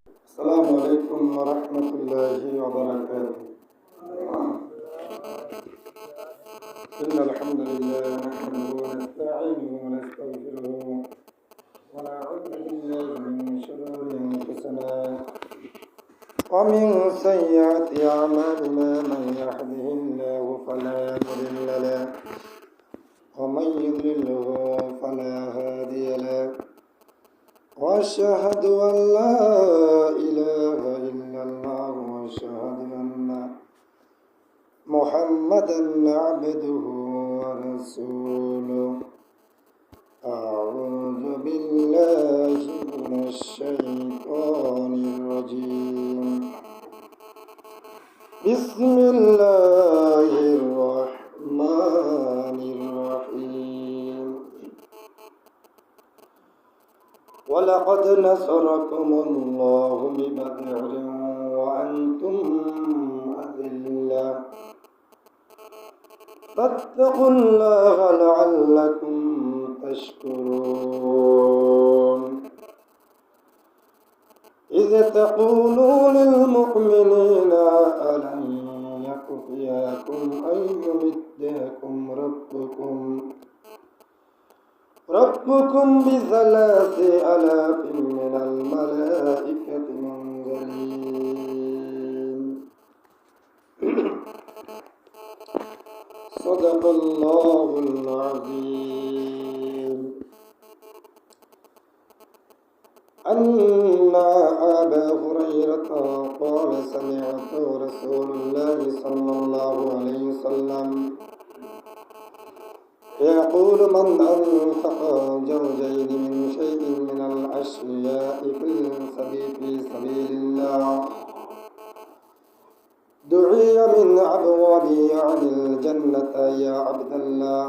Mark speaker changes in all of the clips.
Speaker 1: السلام عليكم ورحمة الله وبركاته. إن الحمد لله نحمده ونستعينه ونستغفره ونعوذ بالله من شرور أنفسنا ومن سيئات أعمالنا من يهده الله فلا مضل له ومن يضلله فلا هادي له وأشهد أن لا إله إلا الله وأشهد أن محمدا عبده ورسوله. أعوذ بالله من الشيطان الرجيم. بسم الله الرحمن الرحيم. ولقد نصركم الله ببدر وأنتم أذلة فاتقوا الله لعلكم تشكرون. إذ تقولوا للمؤمنين ألن يكفيكم أن يمدكم ربكم ب3,000 من الملائكة منزلين. صدق الله العظيم. أن أبا هريرة قال سمعت رسول الله صلى الله عليه وسلم يقول من أنفق زوجين من شيء من الأشياء في سبيل الله دعي من أبواب الجنة يا عبد الله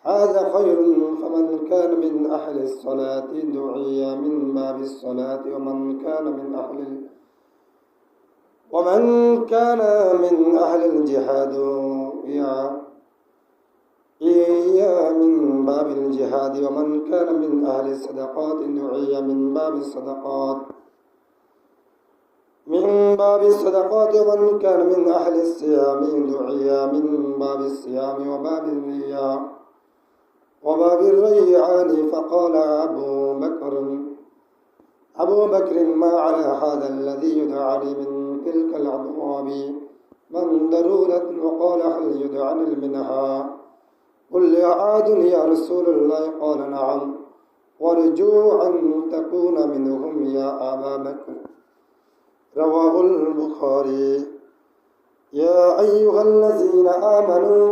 Speaker 1: هذا خير. فمن كان من أهل الصلاة دعي من باب الصلاة ومن كان من أهل الجهاد دعي من باب الجهاد ومن كان من أهل الصدقات دعي من باب الصدقات ومن كان من أهل الصيام دعي من باب الصيام وباب الريعان. فقال أبو بكر ما على هذا الذي يدعى من تلك الأبواب من ضرورة؟ وقال هل يدعني منها؟ قل أعاد يا رسول الله؟ قال نعم وارجو أن تكون منهم يا أبا بكر. رواه البخاري. يا أيها الذين آمنوا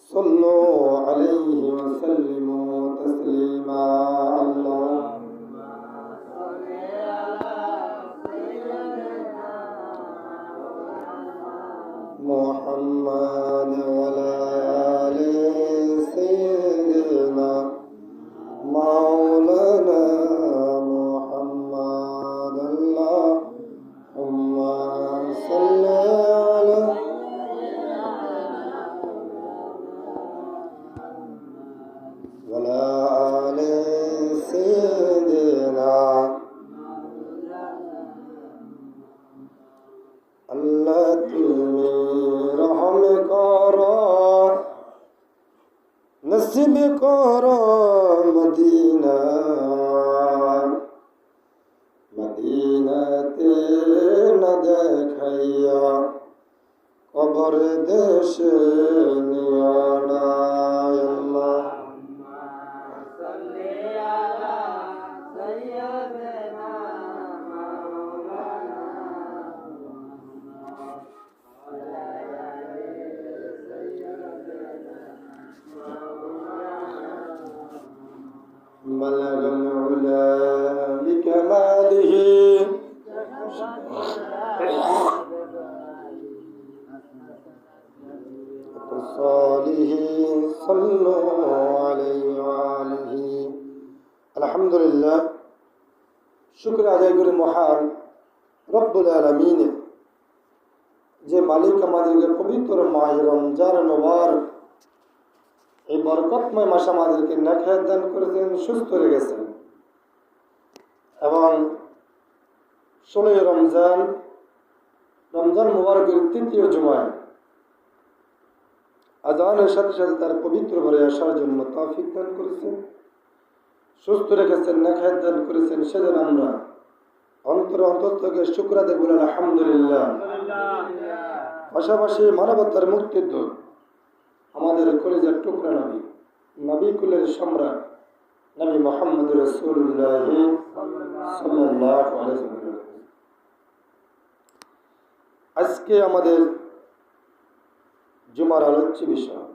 Speaker 1: صلوا عليه وسلموا تسليما. اللهم صل على سيدنا محمد وعلى آل سيدنا مولانا محمد. اللهم صل على وعلى آل سيدنا আল্লাহ তুমি রহম করো নসিব করো মদিনাতে না দেখাইয়া কবর দেশে নিও না। আল্লাহ بلغ العلا بكماله وصاله صلوا عليه وآله. الحمد لله শুকর আদায় করি মহান রব্বুল আলামিনের, যে মালিক আমাদেরকে পবিত্র মাহ রমজান মুবারক এই বরকতময় মাস আমাদেরকে নেখায়াত দান করেছেন, সুস্থ রেখেছেন। এবং 16 রমজান, রমজান মুবারকের তৃতীয় জুমায় আযানের সাথে সাথে তার পবিত্র ঘরে আসার জন্য তৌফিক দান করেছেন, সুস্থ রেখেছেন, নেখায়েত দান করেছেন। সেজন্য আমরা অন্তর থেকে শুকর আদায় বলি আলহামদুলিল্লাহ। পাশাপাশি মানবতার মুক্তির দূত আমাদের কলিজার টুকরা নবী, নবী কুলের সম্রাট নবী মুহাম্মদ রাসূলুল্লাহ সাল্লাল্লাহু আলাইহি ওয়াসাল্লাম। আজকে আমাদের জুমার আলোচ্য বিষয়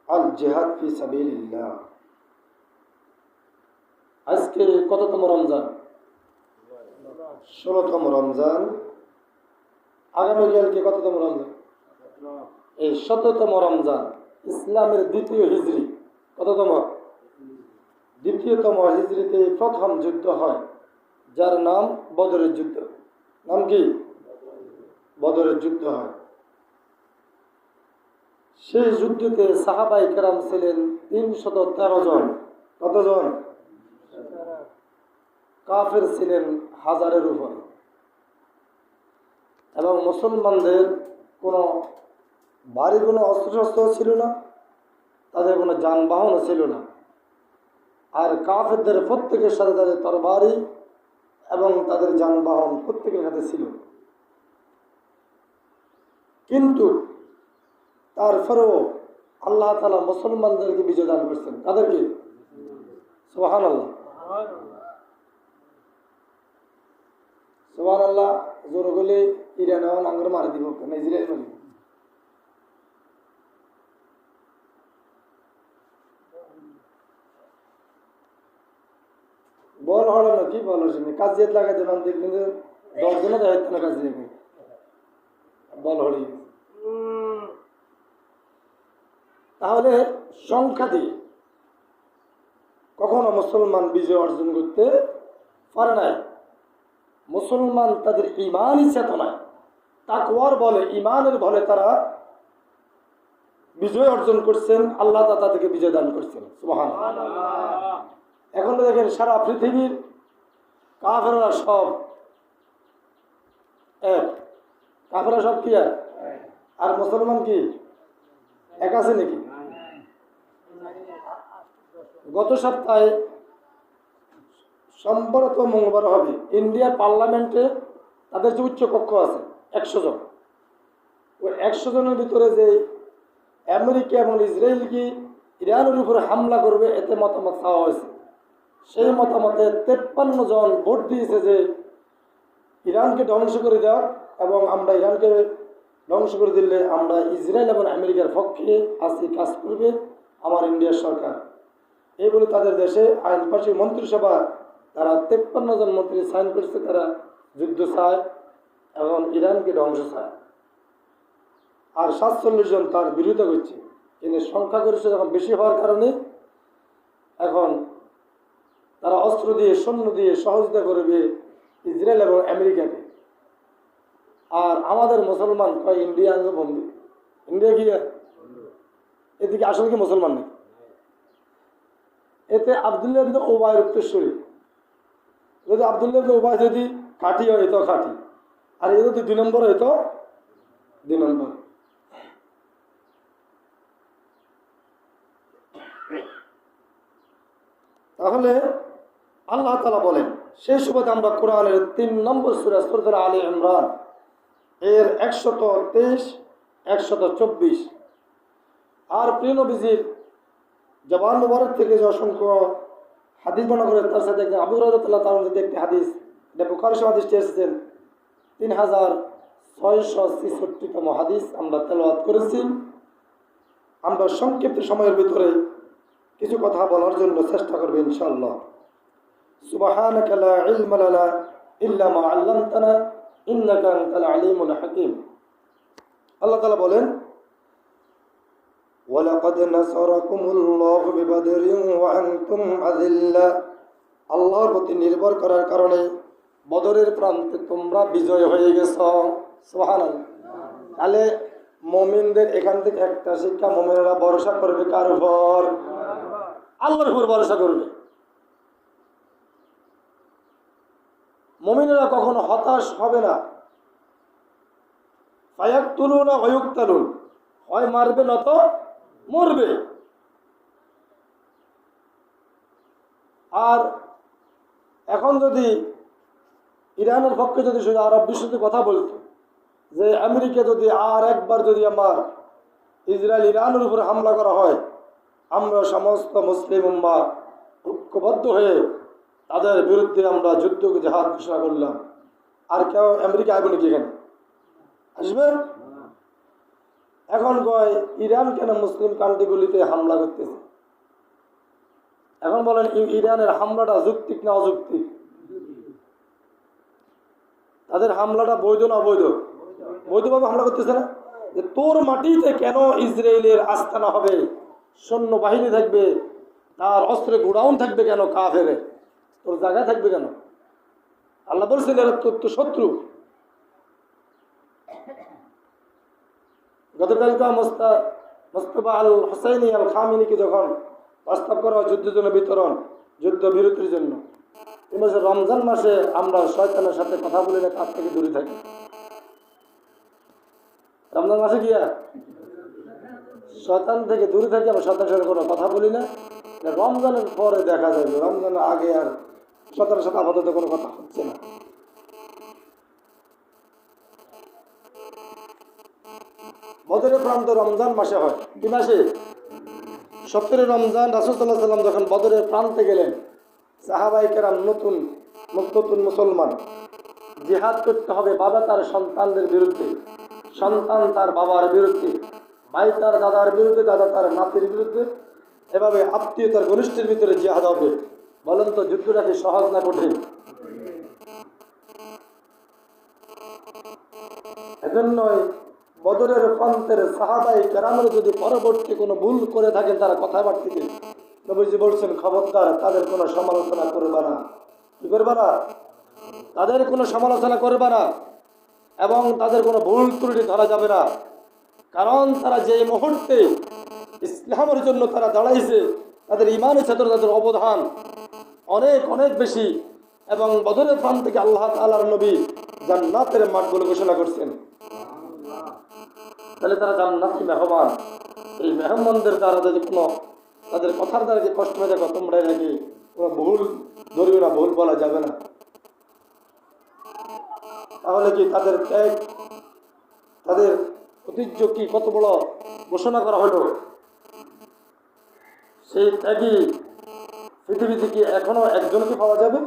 Speaker 1: আল জিহাদ ফি সাবিলিল্লাহ। আজকে কততম রমজান? 16তম রমজান। আগামীকালকে কততম রমজান? এই 17তম রমজান, ইসলামের দ্বিতীয় হিজরি। কততম? দ্বিতীয়তম হিজরিতে প্রথম যুদ্ধ হয়, যার নাম বদরের যুদ্ধ। নাম কি? বদরের যুদ্ধ হয়। সেই যুদ্ধতে সাহাবায়ে কেরাম ছিলেন 313 জন। কতজন? কাফের ছিলেন 1000-এর উপর। এবং মুসলমানদের কোনো ভারী কোনো অস্ত্রশস্ত্র ছিল না, তাদের কোনো যানবাহনও ছিল না। আর কাফেরদের প্রত্যেকের সাথে তাদের তরবারি এবং তাদের যানবাহন প্রত্যেকের সাথে ছিল। কিন্তু তারপরেও আল্লাহ তাআলা মুসলমানদেরকে বিজয় দান করছেন। তাদেরকে সুবহানাল্লাহ, সুবহানাল্লাহ জোর গলে ইরান আঙ্গুর মারি দিব না, ইসরায়েল মারি। বল হলো না, কি বল হচ্ছে কাজিয়াত লাগাইতে মান দেখবেন যে 10 জনে দায়িত্ব না কাজিয়ে বল হলি। তাহলে সংখ্যা দিয়ে কখনো মুসলমান বিজয় অর্জন করতে পারে নাই। মুসলমান তাদের ঈমানি চেতনায়, তাকওয়ার বলে, ঈমানের বলে তারা বিজয় অর্জন করছেন। আল্লাহ তাআলা তাদেরকে বিজয় দান করছেন। সুবহানাল্লাহ। এখন দেখেন সারা পৃথিবীর কাফেররা সব এক। কাফেররা সব কি এক? আর মুসলমান কি এক আছে নাকি? গত সপ্তাহে সম্ভবত মঙ্গলবার হবে, ইন্ডিয়ার পার্লামেন্টে তাদের যে উচ্চ কক্ষ আছে 100 জন, ওই 100 জনের ভিতরে যে আমেরিকা এবং ইসরায়েল কি ইরানের উপরে হামলা করবে, এতে মতামত চাওয়া হয়েছে। সেই মতামতে 53 জন ভোট দিয়েছে যে ইরানকে ধ্বংস করে দেওয়া, এবং আমরা ইরানকে ধ্বংস করে দিলে আমরা ইসরায়েল এবং আমেরিকার পক্ষে আছি, কাজ করবে আমার ইন্ডিয়ার সরকার। এই বলে তাদের দেশে আইন পাশে মন্ত্রিসভা তারা 53 জন মন্ত্রী সাইন করছে, তারা যুদ্ধ চায় এবং ইরানকে ধ্বংস চায়। আর 47 জন তার বিরোধিতা করছে। কিন্তু সংখ্যাগরিষ্ঠ যখন বেশি হওয়ার কারণে এখন তারা অস্ত্র দিয়ে, সৈন্য দিয়ে সহযোগিতা করবে ইসরায়েল এবং আমেরিকাকে। আর আমাদের মুসলমান কয় ইন্ডিয়া বন্ধু, ইন্ডিয়া কি এদিকে আসলে কি মুসলমান নেই। এতে আব্দুল্লাহ ইবনে উবাইর উত্তরসূরি, যদি আব্দুল্লাহ ইবনে উবাই যদি খাঁটি হয় এত খাঁটি, আর এ যদি 2 নম্বর হইতো 2 নম্বর। তাহলে আল্লাহ তাআলা বলেন, সেই সুবাদে আমরা কোরআনের 3 নম্বর সূরা সূরা আলে ইমরান এর 123, 124 আর প্রিয় নবীজির জবান মুবারক থেকে যে অসংখ্য হাদিস বর্ণনা করে, তার সাথে একজন আবু হুরায়রা রাদিয়াল্লাহু তাআলা থেকে একটি হাদিস, এটা বুখারী শরীফ হাদিসটি এসেছেন 3666তম হাদিস আমরা তেলাওয়াত করেছি। আমরা সংক্ষিপ্ত সময়ের ভিতরে কিছু কথা বলার জন্য চেষ্টা করব ইনশাআল্লাহ। সুবহানাকা লা ইলমা লানা ইল্লা মা আল্লামতানা ইন্নাকা আনতাল আলিমুল হাকিম। আল্লাহ তাআলা বলেন, ওয়ালাকাদ নাসারাকুমুল্লাহু বিবাদরিন ওয়া আনতুম আযিল্লা। আল্লাহর প্রতি নির্ভর করার কারণে বদরের প্রান্তে তোমরা বিজয় হয়ে গেছো। সুবহানাল্লাহ। তাহলে মুমিনদের এখান থেকে একটা শিক্ষা, মুমিনেরা ভরসা করবে কার উপর? আল্লাহর উপর ভরসা করবে।
Speaker 2: মুমিনেরা কখনো হতাশ হবে না। ফায়াকতুলুনা ওয়া ইউকতালুন, হয় মারবে নত মরবে। আর এখন যদি ইরানের পক্ষে যদি শুধু আরব বিশ্বতে কথা বলতো যে আমেরিকা যদি আর একবার যদি আমার ইসরায়েল ইরানের উপরে হামলা করা হয়, আমরা সমস্ত মুসলিম উম্মাহ ঐক্যবদ্ধ হয়ে তাদের বিরুদ্ধে আমরা যুদ্ধ জিহাদ ঘোষণা করলাম, আর কেউ আমেরিকা আসবে নাকি? এখানে আসবে? এখন কয় ইরান কেন মুসলিম কান্ট্রিগুলিতে হামলা করতেছে? এখন বলেন ইরানের হামলাটা যৌক্তিক না অযৌক্তিক? তাদের হামলাটা বৈধ না অবৈধ? বৈধভাবে হামলা করতেছে না? যে তোর মাটিতে কেন ইসরায়েলের আস্তানা হবে, সৈন্য বাহিনী থাকবে, তার অস্ত্রে গোডাউন থাকবে কেন, কাফেরে তোর জায়গায় থাকবে কেন? আল্লাহ বলছেন এরা তোর তো শত্রু। গতকালকা মোস্তফা আল হোসাইনি আল খামিনিকে যখন প্রস্তাব করা হয় যুদ্ধের জন্য বিতরণ, যুদ্ধ বিরতির জন্য, তিনি বলছে রমজান মাসে আমরা শয়তানের সাথে কথা বলি না, তার থেকে দূরে থাকি। রমজান মাসে গিয়া শয়তান থেকে দূরে থাকি, আমরা শয়তানের সাথে কোনো কথা বলি না। রমজানের পরে দেখা যাবে, রমজানের আগে আর শয়তানের সাথে আপাতত কোনো কথা হচ্ছে না। বদরের প্রান্ত রমজান মাসে হয়। কি মাসে? 17 রমজান রাসূল সাল্লাল্লাহু আলাইহি ওয়াসাল্লাম যখন বদরের প্রান্তে গেলেন, সাহাবায়ে কেরাম নতুন মুসলমান, জিহাদ করতে হবে বাবা তার সন্তানদের বিরুদ্ধে, সন্তান তার বাবার বিরুদ্ধে, ভাই তার দাদার বিরুদ্ধে, দাদা তার নাতির বিরুদ্ধে, এভাবে আত্মীয়তার ঘনিষ্ঠের ভিতরে জিহাদ হবে। বলেন তো যুদ্ধটা কি সহজ না কঠিন? এজন্যই বদরের প্রান্তের সাহাবায়ে কেরামের যদি পরবর্তী কোনো ভুল করে থাকেন তারা কথাবার্তাতে, নবীজি বলছেন খবরদার তাদের কোনো সমালোচনা করবে না। কি করবে না? তাদের কোনো সমালোচনা করবে না এবং তাদের কোনো ভুল ত্রুটি ধরা যাবে না। কারণ তারা যে মুহূর্তে ইসলামের জন্য তারা দাঁড়াইছে, তাদের ইমানের ক্ষেত্রে তাদের অবদান অনেক অনেক বেশি। এবং বদরের প্রান্ত থেকে আল্লাহ তাআলার নবী জান্নাতের মাঠগুলো ঘোষণা করছেন। তাহলে তারা জান্নাতি মেহমান। এই মেহমানদের দ্বারা যদি কোনো তাদের কথার দ্বারা যে কষ্ট হয়ে দেখো, তোমরা নাকি কোনো ভুল ধরিও না, ভুল বলা যাবে না। তাহলে কি তাদের ত্যাগ, তাদের ঐতিহ্য কি কত বড় ঘোষণা করা হলো? সেই ত্যাগী পৃথিবীতে কি এখনো একজনকে পাওয়া যাবে?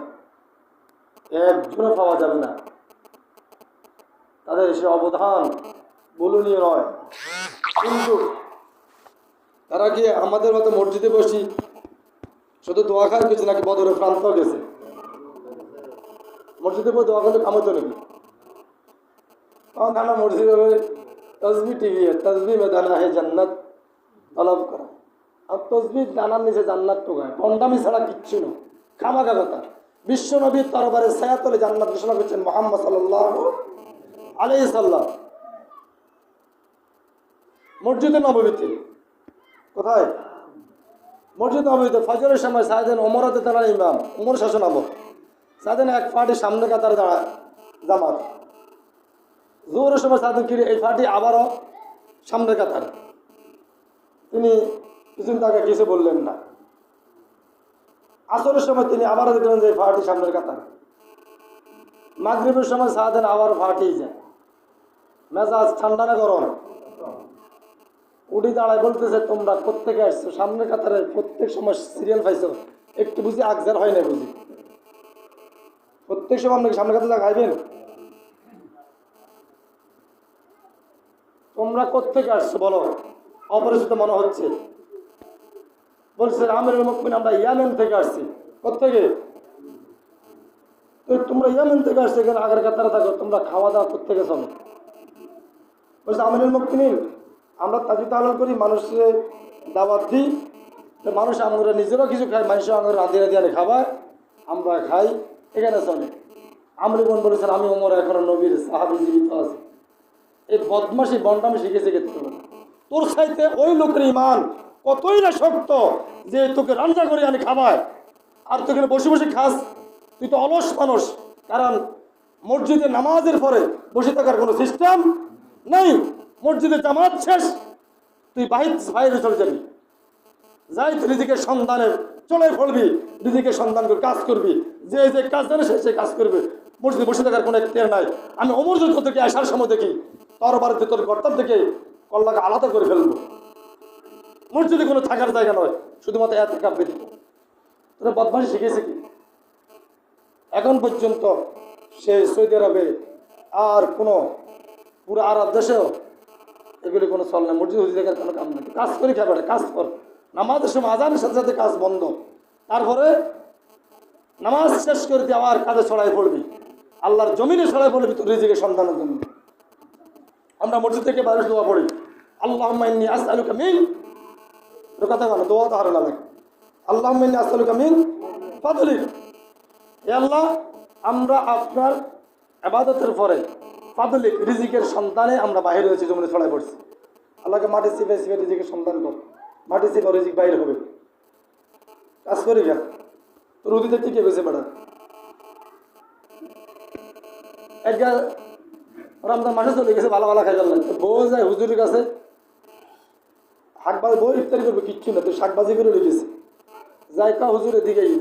Speaker 2: একজনও পাওয়া যাবে না। তাদের সে অবদান বলনীয় নয়। কিন্তু তারা কি আমাদের মতো মসজিদে বসি শুধু দোয়া খায় গেছে নাকি বদরের প্রান্ত গেছে? মসজিদে বসে দোয়া করলে কামতো নাকি? নানা মসজিদে তসবি টিভি তসবি মে দানা হে জান্নাত তলব করা, আর তসবি দানার নিচে জান্নাত টোকায়, পন্ডামি ছাড়া কিচ্ছু না, খামাখা কথা। বিশ্ব নবীর তরবারে ছায়াতলে জান্নাত ঘোষণা করছেন মুহাম্মদ সাল্লাল্লাহু আলাইহি সাল্লাম মসজিদে নববীতে। কোথায়? মসজিদ নববীতে। ফজরের সময় সাইয়েদেন ওমরাতে দাঁড়ান ইমাম, ওমর শাসন আমল, সাইয়েদেন এক পার্টির সামনে কাতারে দাঁড়ায় জামাত। জোহরের সময় সাইয়েদেন কিরে এই পার্টি আবারও সামনে কাতারে। তিনি কিছুদিন তাকে কিছু বললেন না। আসরের সময় তিনি আবারও দেখলেন যে পার্টি সামনের কাতারে। মাগরিবের সময় সাইয়েদেন আবার পার্টি যায়। মেজাজ ঠান্ডা না গরম? উঠি দাঁড়ায় বলতেছে তোমরা কোত্থেকে আসছো? সামনে কাতারে প্রত্যেক সময় সিরিয়াল পাইছো, একটু বুঝি আকজার হয় না বুঝি? প্রত্যেক সময় আপনাকে সামনে কাতারে খাইবেন? তোমরা কোত্থেকে আসছো বলো? অপরিচিত মনে হচ্ছে। বলছে আমিরুল মুমিনিন আমরা ইয়ামেন থেকে আসছি। কোত্থেকে? তোমরা ইয়ামেন থেকে আসছো, এখানে আগের কাতারে থাকো, তোমরা খাওয়া দাওয়া কোত্থেকে চলো? বলছে আমিরুল মুমিনিন আমরা তাজিদ তাহলুল করি, মানুষের দাওয়াত দিই, তো মানুষ আমরা নিজেরও কিছু খাই, মানুষের আমরা রাঁধিয়ে রাঁধিয়ে খাবার আমরা খাই, এখানে চলে। আমরি বোন বলেছেন আমি ওমর এখনো নবীর সাহাবী জীবিত আছে। এই বদমাশি বন্ডামি শিখেছে কে? তোর চাইতে ওই লোকের ইমান কতই না শক্ত যে তোকে রান্না করে আনি খাবায়, আর তোকে বসে বসে খাস। তুই তো অলস মানুষ। কারণ মসজিদে নামাজের পরে বসে থাকার কোনো সিস্টেম নেই। মসজিদে জামাত শেষ, তুই বাইরে চলে যাবি, যাই রিজিকের সন্ধানে চলে পড়বি, রিজিকের সন্ধান করে কাজ করবি, যে যে কাজ জানে সে কাজ করবে। মসজিদে বসে থাকার কোনো এখতিয়ার নাই। আমি অমর যুদ্ধ থেকে আসার সময় দেখি তোর বাড়িতে তোর গর্তার থেকে কল্লাকে আলাদা করে ফেলবো। মসজিদে কোনো থাকার জায়গা নয়, শুধুমাত্র এতেকাফ ব্যতীত। তোরা বদমাশি শিখেছে কি? এখন পর্যন্ত সে সৌদি আরবে আর কোনো পুরো আরব দেশেও এগুলি কোনো চল না। মসজিদ দেখার কোনো কাম নেই। কাজ করে খাবে, কাজ কর। নামাজের সময় আজানের সাথে সাথে কাজ বন্ধ, তারপরে নামাজ শেষ করে দিয়ে আবার কাজে ছড়াই পড়বি, আল্লাহর জমিনে ছড়াই পড়বি তোর রিজিকের সন্ধানের জন্য। আমরা মসজিদ থেকে বাইরে দোয়া পড়ি, আল্লাহুম্মা ইন্নী আসআলুকা মিন, কথা বলো, দোয়া তো হারানো লাগে। আল্লাহুম্মা ইন্নী আসআলুকা মিন ফাদলিক, হে আল্লাহ আমরা আপনার ইবাদতের পরে ফাদলিক রিজিকের সন্ধানে আমরা বাইরে হয়েছি, জমিনে ছড়াই পড়ছি। আল্লাহকে মাটি চিপে চিপে রিজিকের সন্ধান কর, মাটি চিপে রিজিক বাইরে হবে। কাজ করি কেন? তোর উদিতে টিকে গেছে বেটা। একবার রমজান মাসে চলে গেছে, ভালো ভালো খাই যান, বউ যায় হুজুরের কাছে, শাকবাজি বউ ইফতারি করবে, কিচ্ছু না, তো শাকবাজি করে রেখেছে। যাই কা হুজুরের দিকে কি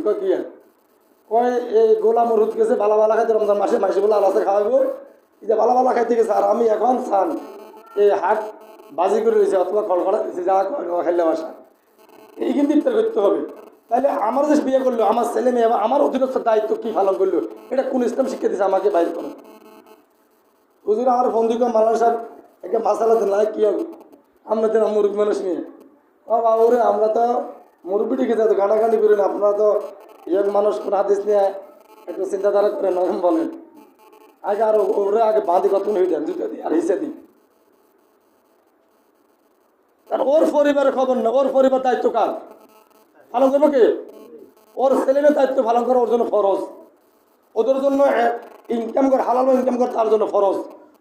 Speaker 2: কয় এই গোলাম রুদ গেছে ভালো ভালো খাইতে রমজান মাসে, মাসে বলে আলাদা খাওয়াবো, এই যে ভালো ভালো খাইতে গেছে, আর আমি এখন চান এই হাট বাজি করে রয়েছে অথবা খড়খড়া দিয়েছে, যা খাইলে বাসা এই কিন্তু ইফতার করতে হবে। তাহলে আমার যে বিয়ে করলো, আমার ছেলে মেয়ে আমার অধীনস্থ দায়িত্ব কি পালন করলো, এটা কোন ইসলাম শিক্ষা দিয়েছে আমাকে বাইর করো। হুজুর আমার ফোন দিকে মালান সাহেব একটা মাসালা দিন না, কি হবে আপনাদের মুরব্বী মানুষ নিয়ে, ও বাবুরে আমরা তো মুরব্বী ঠিক আছে, গানাগানি করি না, আপনারা তো ইয়ং মানুষ কোন হাদিস নিয়ে একটু চিন্তাধারা করেন, নরম বলেন। আগে আর ওরে আগে বাঁধি কত হয়ে যান, দুটো দিই আর হিসে দিই। কারণ ওর পরিবারের খবর না, ওর পরিবার দায়িত্ব কার পালন করবো কে? ওর ছেলেমেয়ের দায়িত্ব পালন করা ওর জন্য ফরজ। ওদের জন্য ইনকাম করে হালাল ইনকাম করে তার জন্য ফরজ,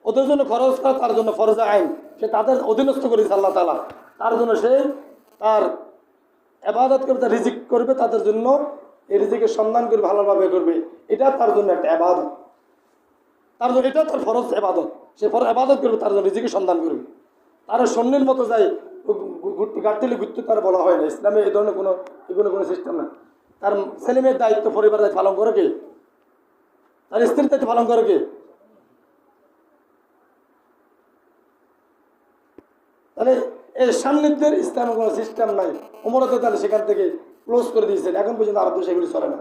Speaker 2: ওদের জন্য খরচ করা তার জন্য ফরজ আইন, সে তাদের অধীনস্থ করেছে আল্লাহ তাআলা, তার জন্য সে তার ইবাদত করে তার রিজিক করবে, তাদের জন্য এই রিজিকের সন্ধান করবে, ভালোভাবে করবে, এটা তার জন্য একটা ইবাদত, তার জন্য এটা তার ফরজ ইবাদত, সে ফরজ ইবাদত করবে, তার জন্য রিজিকের সন্ধান করবে। তার সন্ন্যের মতো যায় গাড়তেলে ঘুরতে তার বলা হয় না, ইসলামে এই ধরনের এগুলো কোনো সিস্টেম না। তার ছেলে মেয়ের দায়িত্ব পরিবারের দায়িত্ব পালন করে কে? তার স্ত্রীর দায়িত্ব পালন করে কে? তাহলে এই সান্নিধ্যের ইসলামের কোনো সিস্টেম নাই। ওমর তাহলে সেখান থেকে ক্লোজ করে দিয়েছেন, এখন পর্যন্ত আরব দেশে এগুলি চলে না।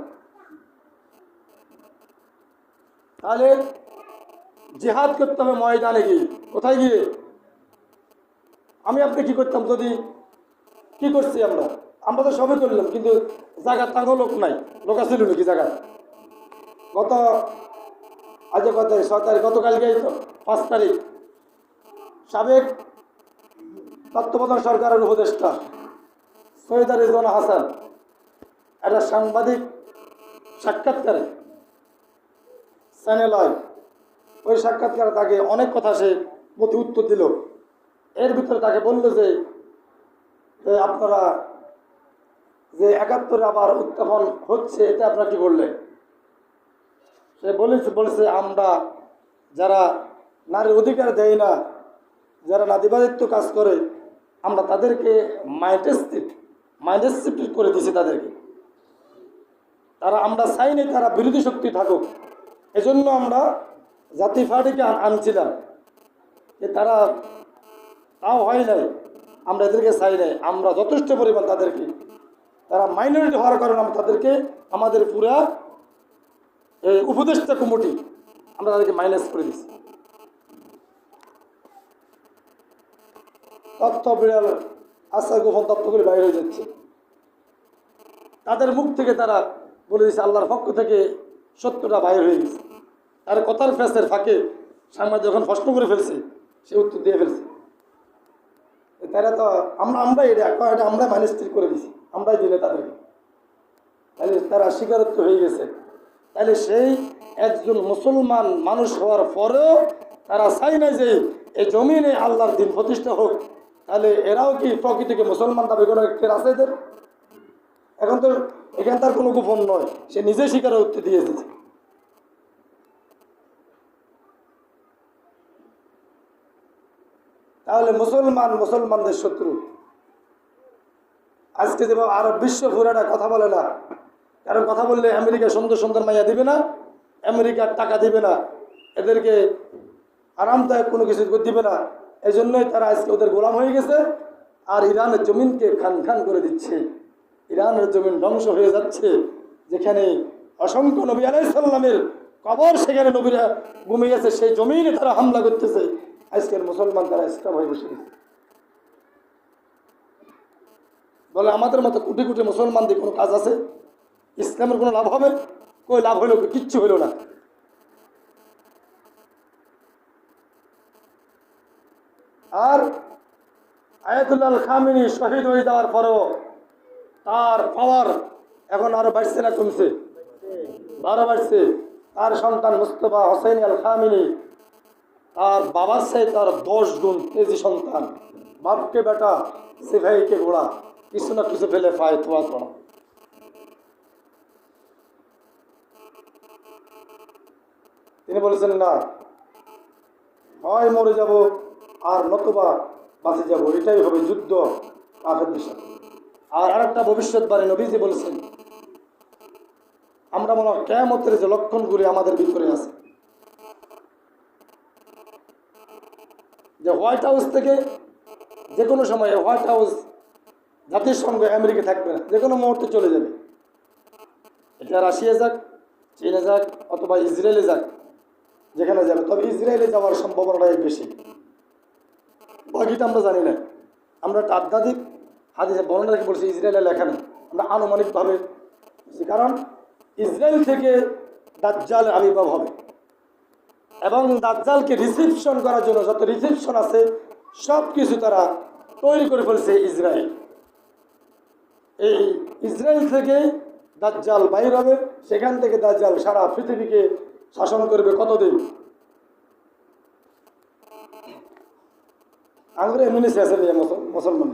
Speaker 2: তাহলে জিহাদ করতে হবে ময়দানে গিয়ে, কোথায় গিয়ে? আমি আপনি কি করতাম যদি কি করছি আমরা তো সবই করলাম, কিন্তু জায়গার তাঙ্গ লোক নাই, লোক আসছিল নাকি জায়গা? আজ কত 6 তারিখ, গতকালকে তো 5 তারিখ, সাবেক তত্ত্বাবধান সরকারের উপদেষ্টা সৈয়দ রিজওয়ান হাসান একটা সাংবাদিক সাক্ষাৎকারে চ্যানেল হয়, ওই সাক্ষাৎকারে তাকে অনেক কথা সে প্রতি উত্তর দিল। এর ভিতরে তাকে বললো যে আপনারা যে 71 আবার উত্থাপন হচ্ছে, এটা আপনারা কি করলেন? সে বলেছে আমরা যারা নারীর অধিকার দেয় না, যারা নারীবাদিত্ব কাজ করে, আমরা তাদেরকে মাইন্ডসেট করে দিয়েছি তাদেরকে। আমরা চাই না তারা বিরোধী শক্তি থাকুক, এজন্য আমরা জাতীয় পার্টিকে আনছিলাম, যে তারা তাও হয় নাই, আমরা এদেরকে চাই নাই। আমরা যথেষ্ট পরিমাণ তাদেরকে, তারা মাইনরিটি হওয়ার কারণে আমরা তাদেরকে আমাদের পুরা এই উপদেষ্টা কমিটি আমরা তাদেরকে মাইনাস করে দিচ্ছি। তথ্য বিড়াল আশ্রয় গোপন তথ্যগুলি বাইরে হয়ে যাচ্ছে, তাদের মুখ থেকে তারা বলে দিচ্ছে আল্লাহর পক্ষ থেকে সত্যটা বাইরে হয়ে গেছে। আর কথার ফেসের ফাঁকে সাংবাদিক যখন প্রশ্ন করে ফেলছে, সে উত্তর দিয়ে ফেলছে। তারা তো আমরাই এটা আমরা মাইনাস করে দিছি, আমরাই দিলে তাদেরকে, তাহলে তারা স্বীকারোক্ত হয়ে গেছে। তাহলে সেই একজন মুসলমান মানুষ হওয়ার পরেও তারা চাই না যে এই জমিনে আল্লাহর দিন প্রতিষ্ঠা হোক। তাহলে এরাও কি প্রকৃতিকে মুসলমান দাবি করার একটা আছে এদের? এখন তো এখানে তার কোনো গোপন নয়, সে নিজে স্বীকারোক্তি দিয়ে এসেছে। তাহলে মুসলমানদের শত্রু। আজকে যেভাবে আরব বিশ্ব পুরাটা কথা বলে না, কারণ কথা বললে আমেরিকা সুন্দর সুন্দর মাইয়া দিবে না, আমেরিকার টাকা দিবে না, এদেরকে আরামদায়ক কোনো কিছু দিবে না, এই জন্যই তারা আজকে ওদের গোলাম হয়ে গেছে। আর ইরানের জমিনকে খান খান করে দিচ্ছে, ইরানের জমিন ধ্বংস হয়ে যাচ্ছে, যেখানে অসংখ্য নবী আলাইহিস সালামের কবর, সেখানে নবীরা ঘুমিয়েছে, সেই জমিনে তারা হামলা করতেছে। আজকের মুসলমান তারা ইসলাম হয়ে বসে গেছে। বলে আমাদের মতো কোটি কোটি মুসলমানদের কোনো কাজ আছে? ইসলামের কোনো লাভ হবে? কই লাভ হইল? কিচ্ছু হইল না। আর আয়াতুল্লাহ আল খামেনি শহীদ হয়ে যাওয়ার পরেও তার পাওয়ার এখন আরো বাড়ছে না কমছে? আরো বাড়ছে। তার সন্তান মুস্তফা হোসেন আল খামেনি, তার বাবার চাই তার 10 গুণ তেজি সন্তান। বাপকে বেটা, সিপাহীকে ঘোড়া, কিছু না কিছু ফেলে পায় তোয়া তোয়া। তিনি বলেছেন না, হয় মরে যাব আর নতুবা বাঁচে যাব, এটাই হবে যুদ্ধ কাফেরদের সাথে। আর আরেকটা ভবিষ্যৎবাণী নবীজি বলেছেন, আমরা মনে হয় কিয়ামতের যে লক্ষণগুলি আমাদের ভিতরে আছে, যে হোয়াইট হাউস থেকে যে কোনো সময় হোয়াইট হাউস জাতিসংঘ আমেরিকা থাকবে না, যে কোনো মুহূর্তে চলে যাবে। এটা রাশিয়া যাক, চীনে যাক, অথবা ইসরায়েলে যাক, যেখানে যাবে। তবে ইসরায়েলে যাওয়ার সম্ভাবনাটাই বেশি, বাকিটা আমরা জানি না। আমরা একটা আধ্যাত্মিক হাদিসে বর্ণনাকে বলছি, ইসরায়েলে লেখা নেই, আমরা আনুমানিকভাবে, কারণ ইসরায়েল থেকে দাজ্জাল আবির্ভাব হবে এবং দাজ্জালকে রিসিপশন করার জন্য যত রিসিপশন আছে সব কিছু তারা তৈরি করে ফেলছে ইসরায়েল। এই ইসরায়েল থেকে দাজ্জাল বাইর হবে, সেখান থেকে দাজ্জাল সারা পৃথিবীকে শাসন করবে কতদিন? আমরা এমনি শেষে নিয়ে মুসলমান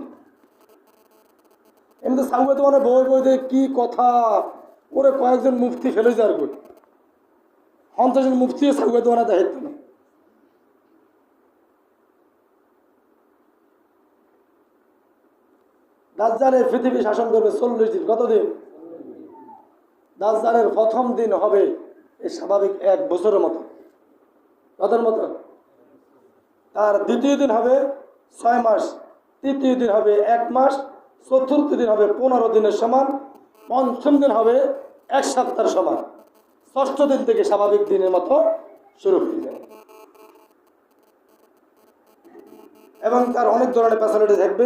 Speaker 2: এমনি সাংবাদিক মানে বই বইতে কি কথা ওরে, কয়েকজন মুফতি ফেলে যাওয়ার কই 50 জন মুফতি সাংবাদিক মানে দায়িত্ব না। দাজ্জালের পৃথিবী শাসন করবে 40 দিন। কতদিন? দাজ্জালের প্রথম দিন হবে এই স্বাভাবিক 1 বছরের মতো, কতর মতো? তার দ্বিতীয় দিন হবে 6 মাস, তৃতীয় দিন হবে 1 মাস, চতুর্থ দিন হবে 15 দিনের সমান, পঞ্চম দিন হবে 1 সপ্তাহের সমান, ষষ্ঠ দিন থেকে স্বাভাবিক দিনের মতো শুরু হয়ে যাবে। এবং তার অনেক ধরনের ফ্যাসিলিটি থাকবে,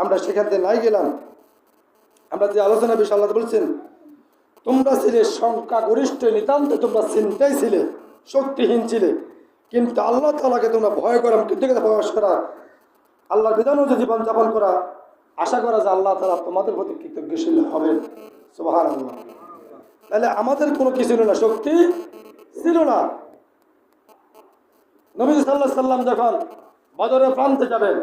Speaker 2: আমরা সেখান থেকে নাই গেলাম। আমরা যে আলোচনা বিষয় আল্লাহ বলছেন, তোমরা ছিলে সংখ্যাগরিষ্ঠ, নিতান্ত তোমরা চিন্তাই ছিলে, শক্তিহীন ছিলে, কিন্তু আল্লাহ তাআলাকে তোমরা ভয় করা, কৃতজ্ঞতা প্রকাশ করা, আল্লাহর বিধান অনুযায়ী জীবনযাপন করা, আশা করা যে আল্লাহ তাআলা তোমাদের প্রতি কৃতজ্ঞশীল হবেন। সুবহানাল্লাহ। তাহলে আমাদের কোনো কিছু ছিল না, শক্তি ছিল না। নবী সাল্লাল্লাহু আলাইহি সাল্লাম যখন বদরের প্রান্তে যাবেন,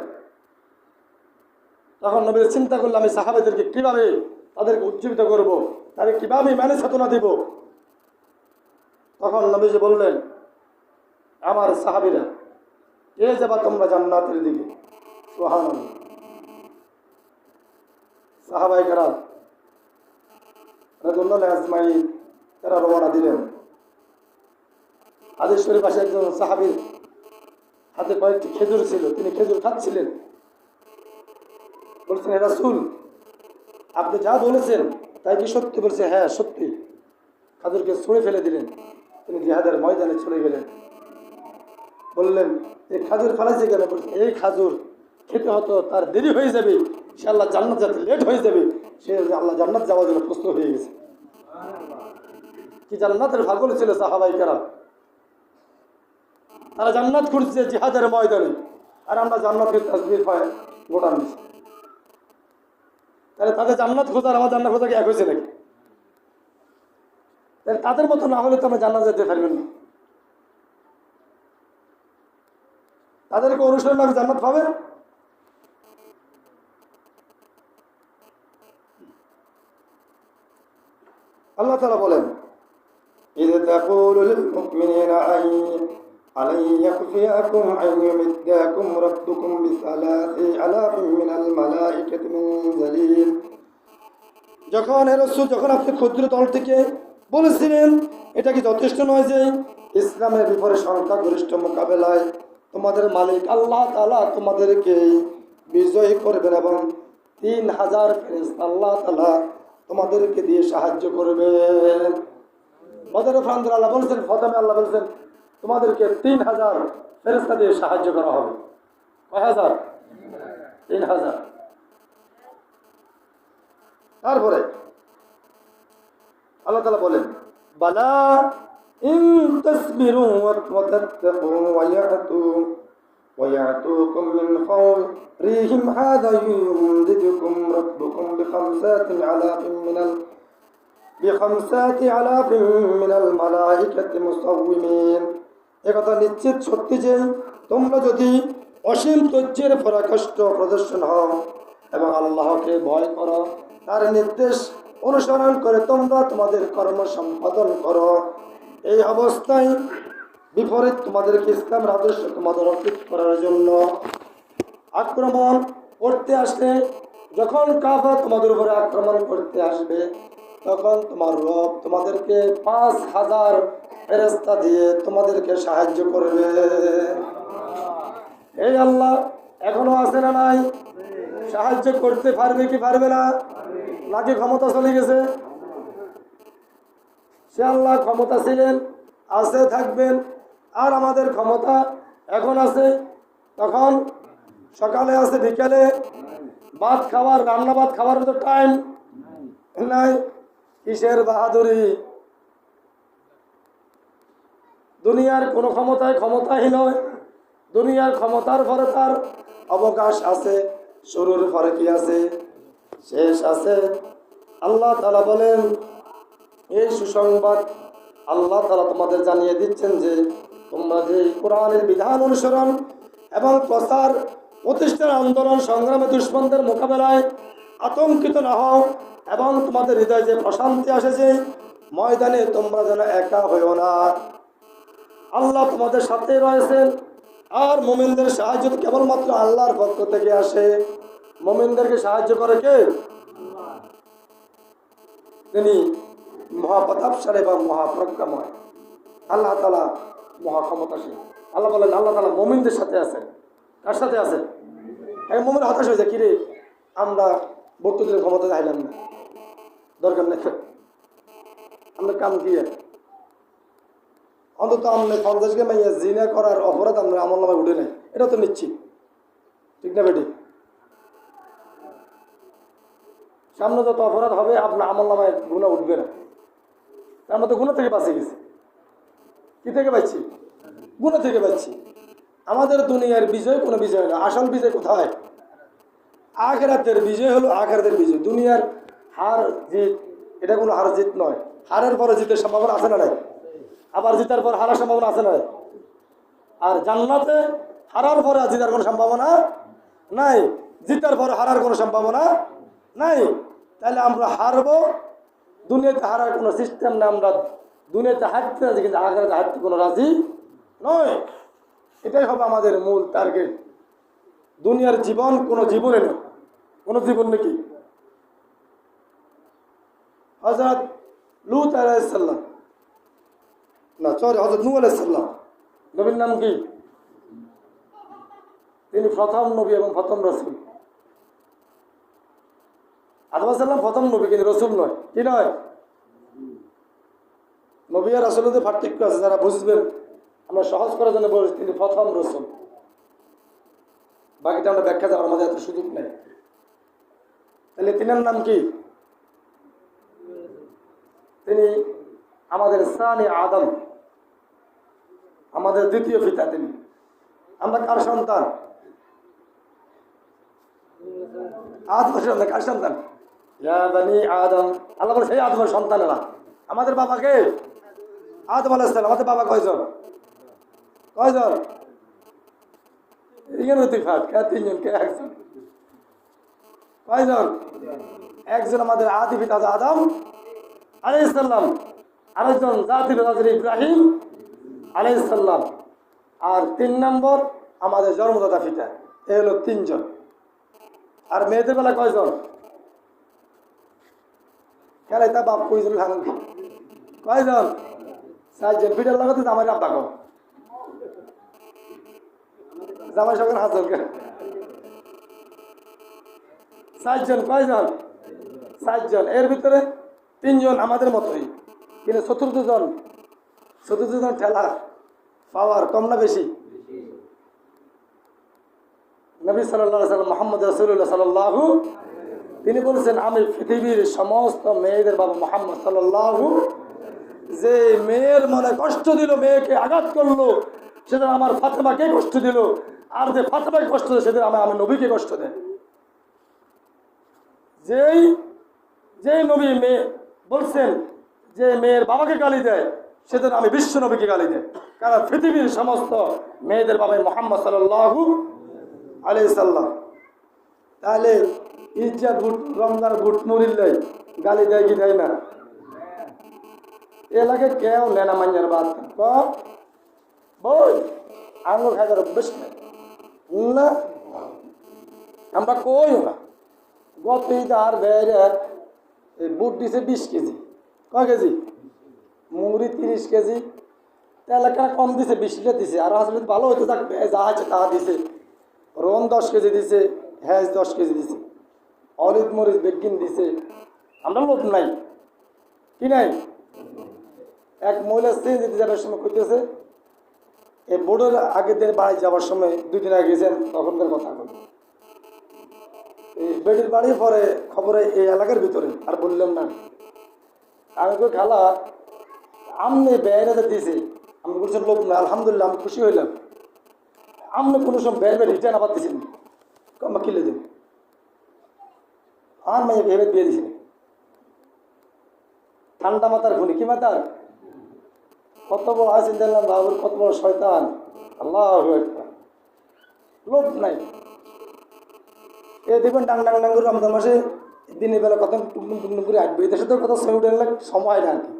Speaker 2: তখন নবী চিন্তা করলো আমি সাহাবাদেরকে কিভাবে তাদেরকে উজ্জীবিত করব, তাদের কিভাবে মানে সাধনা দিব। তখন নবীজি বললেন, আমার সাহাবীরা, কে যাবা তোমরা জান্নাতের দিকে? সুবহানাল্লাহ। সাহাবায়ে কেরাম রাদিয়াল্লাহু আজমাইন তারা রওনা দিলেন। হাদিস শরীফ আছে, একজন সাহাবীর হাতে কয়েকটি খেজুর ছিল, তিনি খেজুর খাচ্ছিলেন। বলছেন, হে রাসূল, আপনি যা বলেছেন তাই কি সত্যি? বলছে, হ্যাঁ সত্যি। খাজুরকে ছুঁড়ে ফেলে দিলেন, তিনি জিহাদের ময়দানে চলে গেলেন। বললেন, এই খাজুর ফেলাইছে কেন? বলছে, এই খাজুর খেতে হতো, তার দেরি হয়ে যাবে, সে আল্লাহ জান্নাত যেতে লেট হয়ে যাবে, সে আল্লাহ জান্নাত যাওয়ার জন্য প্রস্তুত হয়ে গেছে। কি জান্নাতের পাগল ছিল সাহাবায়ে কেরাম, তারা জান্নাত খুঁজছে জিহাদের ময়দানে, আর আমরা জান্নাতের তাসবিহ পায় গোটা নিচ্ছি। তাহলে তাদের জান্নাত খোঁজার আমার জান্নাত খোঁজা কি এক হয়েছে নাকি? তাহলে তাদের মতো না হলে তো আমরা জান্নাত যেতে পারবেন না। তাদেরকে অনুসরণ করে জান্নাত পাবে। আল্লাহ তাআলা বলেন, ইয তাকুলু লিল মুমিনিনা
Speaker 1: ألن يكفيكم أن يمدكم ربكم ب3,000 من الملائكة منزلين।
Speaker 2: যখন রাসূল যখন আপনি ক্ষুদ্র দলটিকে বলেছিলেন এটা কি যথেষ্ট নয় যে ইসলামের বিপরীত সংখ্যাগরিষ্ঠ মোকাবেলায় তোমাদের মালিক আল্লাহ তাআলা তোমাদেরকে বিজয়ী করবেন এবং 3,000 ফেরেশতা আল্লাহ তাআলা তোমাদেরকে দিয়ে সাহায্য করবেন। বদরের প্রান্তরে আল্লাহ বলেছেন, প্রথমে আল্লাহ বলেছেন তোমাদেরকে 3,000 ফেরেশতা দিয়ে সাহায্য করা হবে। কয় হাজার? 3,000। তারপরে আল্লাহ তাআলা বলেন বালা ইন তাসবিরু ওয়া তাত্তাকু ওয়া ইয়াতুকুম মিন ফাওরিহিম হাযা ইউমদিদুকুম রাব্বুকুম ب5,000 মিনাল মালাইকাতি মুসাওয়িমিন। একথা নিশ্চিত সত্যি যে তোমরা যদি অসীম ধৈর্যের পরাকাষ্ঠ প্রদর্শন হও এবং আল্লাহকে ভয় করো, তার নির্দেশ অনুসরণ করে তোমরা তোমাদের কর্ম সম্পাদন করো, এই অবস্থায় বিপরীত তোমাদেরকে ইসলামের আদর্শ তোমাদের অর্পিত করার জন্য আক্রমণ করতে আসলে, যখন কাফা তোমাদের উপরে আক্রমণ করতে আসবে তখন তোমার রব তোমাদেরকে 5,000 ফেরেশতা দিয়ে তোমাদেরকে সাহায্য করবে। এই আল্লাহ এখনো আছে না নাই? সাহায্য করতে পারবে কি পারবে না? নাকি ক্ষমতা চলে গেছে? সে আল্লাহ ক্ষমতা ছিলেন, আছে, থাকবেন। আর আমাদের ক্ষমতা এখন আছে, তখন সকালে আছে, বিকালে ভাত খাওয়ার, রান্না ভাত খাওয়ার মতো টাইম নাই। কিসের বাহাদুরি? দুনিয়ার কোনো ক্ষমতাহীন নয়। দুনিয়ার ক্ষমতার পরে তার অবকাশ আছে, শুরুর পরে কি আছে? শেষ আছে। আল্লাহ তাআলা বলেন এই সুসংবাদ আল্লাহ তাআলা তোমাদের জানিয়ে দিচ্ছেন যে তোমরা যে কোরআনের বিধান অনুসরণ এবং প্রচার প্রতিষ্ঠার আন্দোলন সংগ্রামে দুশমনদের মোকাবেলায় আতঙ্কিত না হও এবং তোমাদের হৃদয়ে যে প্রশান্তি আসেছে, ময়দানে তোমরা যেন একা হইও না। আল্লাহ তোমাদের সাথে রয়েছেন। আর মুমিনদের সাহায্য কেবলমাত্র আল্লাহর পক্ষ থেকে আসে। মুমিনদেরকে সাহায্য করে কে? তিনি মহাপ্রতাপশালী এবং মহাপ্রজ্ঞাময়। আল্লাহ তাআলা মহাক্ষমতাশীল। আল্লাহ বলেন আল্লাহ তাআলা মুমিনদের সাথে আছেন। কার সাথে আছেন? এই মুমিন হতাশ হয়ে যায়, কিরে আমরা বর্তমানের ক্ষমতা চাইলাম না, দরকার নেই, আমরা কাম কি অন্তত আমরা 50 মাইয়া জিনা করার অপরাধ আমরা আমল নামায় উঠে নাই, এটা তো নিশ্চিত, ঠিক না বেটি? সামনে যত অপরাধ হবে আপনার আমল নামায় গুনাহ উঠবে না। আমরা তো গুনাহ থেকে বাঁচে গেছি। কি থেকে বাঁচছি? গুনাহ থেকে বাঁচছি। আমাদের দুনিয়ার বিজয় কোনো বিজয় না। আসল বিজয় কোথায়? আখিরাতের বিজয় হলো আখিরাতের বিজয়। দুনিয়ার হার জিত এটা কোনো হার জিত নয়। হারের পরে জিতের সম্ভাবনা আছে না নাই? আবার জিতার পর হারার সম্ভাবনা আছে না? আর জান্নাতে হারার পরে জিতার কোনো সম্ভাবনা নাই, জিতার পরে হারার কোনো সম্ভাবনা নাই। তাহলে আমরা হারবো, দুনিয়াতে হারার কোনো সিস্টেম না। আমরা দুনিয়াতে হারতে রাজি, কিন্তু আখিরাতে হারতে কোনো রাজি নয়। এটাই হবে আমাদের মূল টার্গেট। দুনিয়ার জীবন কোনো জীবনে নেই। কোনো জীবন নাকি? হযরত লূত আলাইহিস সালাম, না সরি, হযরত নূহ আলাইহিস সালাম, নবীর নাম কি? তিনি প্রথম নবী এবং প্রথম রাসূল। আদম আলাইহিস সালাম প্রথম নবী, কিন্তু রাসূল নয়। কি নয়? নবী আর রাসূলের পার্থক্য আছে, যারা বুঝবেন আমরা সহজ করার জন্য বলছি তিনি প্রথম রাসূল। বাকিটা আমরা ব্যাখ্যা দেওয়ার আমাদের এত সুযোগ নেই। তাহলে তিনার নাম কি? তিনি আমাদের সানি আদম, আমাদের দ্বিতীয় পিতা তিনি। আমরা কার সন্তান? আদমের সন্তান। কার সন্তান? ইয়া বানি আদম। আল্লাহ বলে সেই আদমের সন্তানেরা। আমাদের বাবাকে আদম আলাইহিস সালাম। আমাদের বাবা কয়জন? কয়জন? এখানে ইত্তেফাক, কে তিনজন, কে একজন? কয়জন? একজন আমাদের আদি পিতা আদম আলাইহিস সালাম, আরেকজন জাতির পিতা ইব্রাহিম আলাইহিস সালাম, আর 3 নম্বর আমাদের জন্মদাতা পিতা। এ হলো 3 জন। আর মেয়েদের বেলা কয়জন? খেলাই তা বাপ কইজন কয়জন? 4 জন। পিতার লাগাতে জামাই আব্বা কো জামাই সঙ্গে হাসল 4 জন। কয়জন? 4 জন। এর ভিতরে 3 জন আমাদের মতোই, কিন্তু চতুর্থ জন ঠেলা পাওয়ার কম না বেশি? নবী সাল্লাল্লাহু আলাইহি ওয়াসাল্লাম মুহাম্মদ রাসূলুল্লাহ সাল্লাল্লাহু, তিনি বলেছেন, আমি পৃথিবীর সমস্ত মেয়েদের বাবা মুহাম্মদ সাল্লাল্লাহু, যে মেয়ের মনে কষ্ট দিল, মেয়েকে আঘাত করলো, সেটা আমার ফাতেমাকে কষ্ট দিল, আর যে ফাতেমাকে কষ্ট দেয় সেটা আমি নবীকে কষ্ট দেয়। যেই নবী মেয়ে বলছেন যে মেয়ের বাবাকে গালি দেয়, সেদিন আমি বিশ্ব নবীকে গালি দেয়, কারণ পৃথিবীর সমস্ত মেয়েদের বাবাই মুহাম্মদ সাল্লাল্লাহু আলাইহি সাল্লাম। তাহলে ইজ্জত বুট রমজান বুট মুরিল্লাই গালি দেয় কি দেয় না? এলাকে কেউ নেনা মাঞ্জার বাদ বই আঙুল খাইবার অভ্যেস না, আমরা কই না। গত ঈদ আর বেড়ে বুট দিছে 20 কেজি। কয় কেজি? মুড়ি 30 কেজি। এলাকা কম দিছে, 20 লিটার দিছে। আর আসলে ভালো হইতে থাক, যা আছে তা দিছে। রোন 10 কেজি দিছে, হ্যাজ 10 কেজি দিছে, অলিভ মরিচ বেগিন দিছে। আমরা লোভ নাই কি নাই? এক মহিলা চেঞ্জ দিতে যাবার সময় কইতেছে, এই বোর্ডের আগের দিন বাড়ি যাওয়ার সময় 2 দিন আগে গেছেন, তখনকার কথা বলি। এই বেডির বাড়ি পরে খবরে এই এলাকার ভিতরে, আর বললাম না। আমি কই খালা আমনে বেড়াতে দিয়েছে, আমি বলছি লোক না, আলহামদুলিল্লাহ আমি খুশি হইলাম। আমনে কোনো সময় বেড়ে রিটার্ন আবার দিয়েছেন, কমা কিলে দেন আর মাইয়া ভেবে দিয়ে দিয়েছেন। ঠান্ডা মাথার খুনি, কি মাথার? কত বড় আছেন দেখলাম বাবুর, কত বড় শয়তান। আল্লাহ লোক নাই। এ দেখবেন ডাং ডাং ডাং করে রমজান মাসে দিনের বেলা কত টুকটুম টুকটুম করে আসবে। এদের সাথে কথা সঙ্গে সময় না আর কি।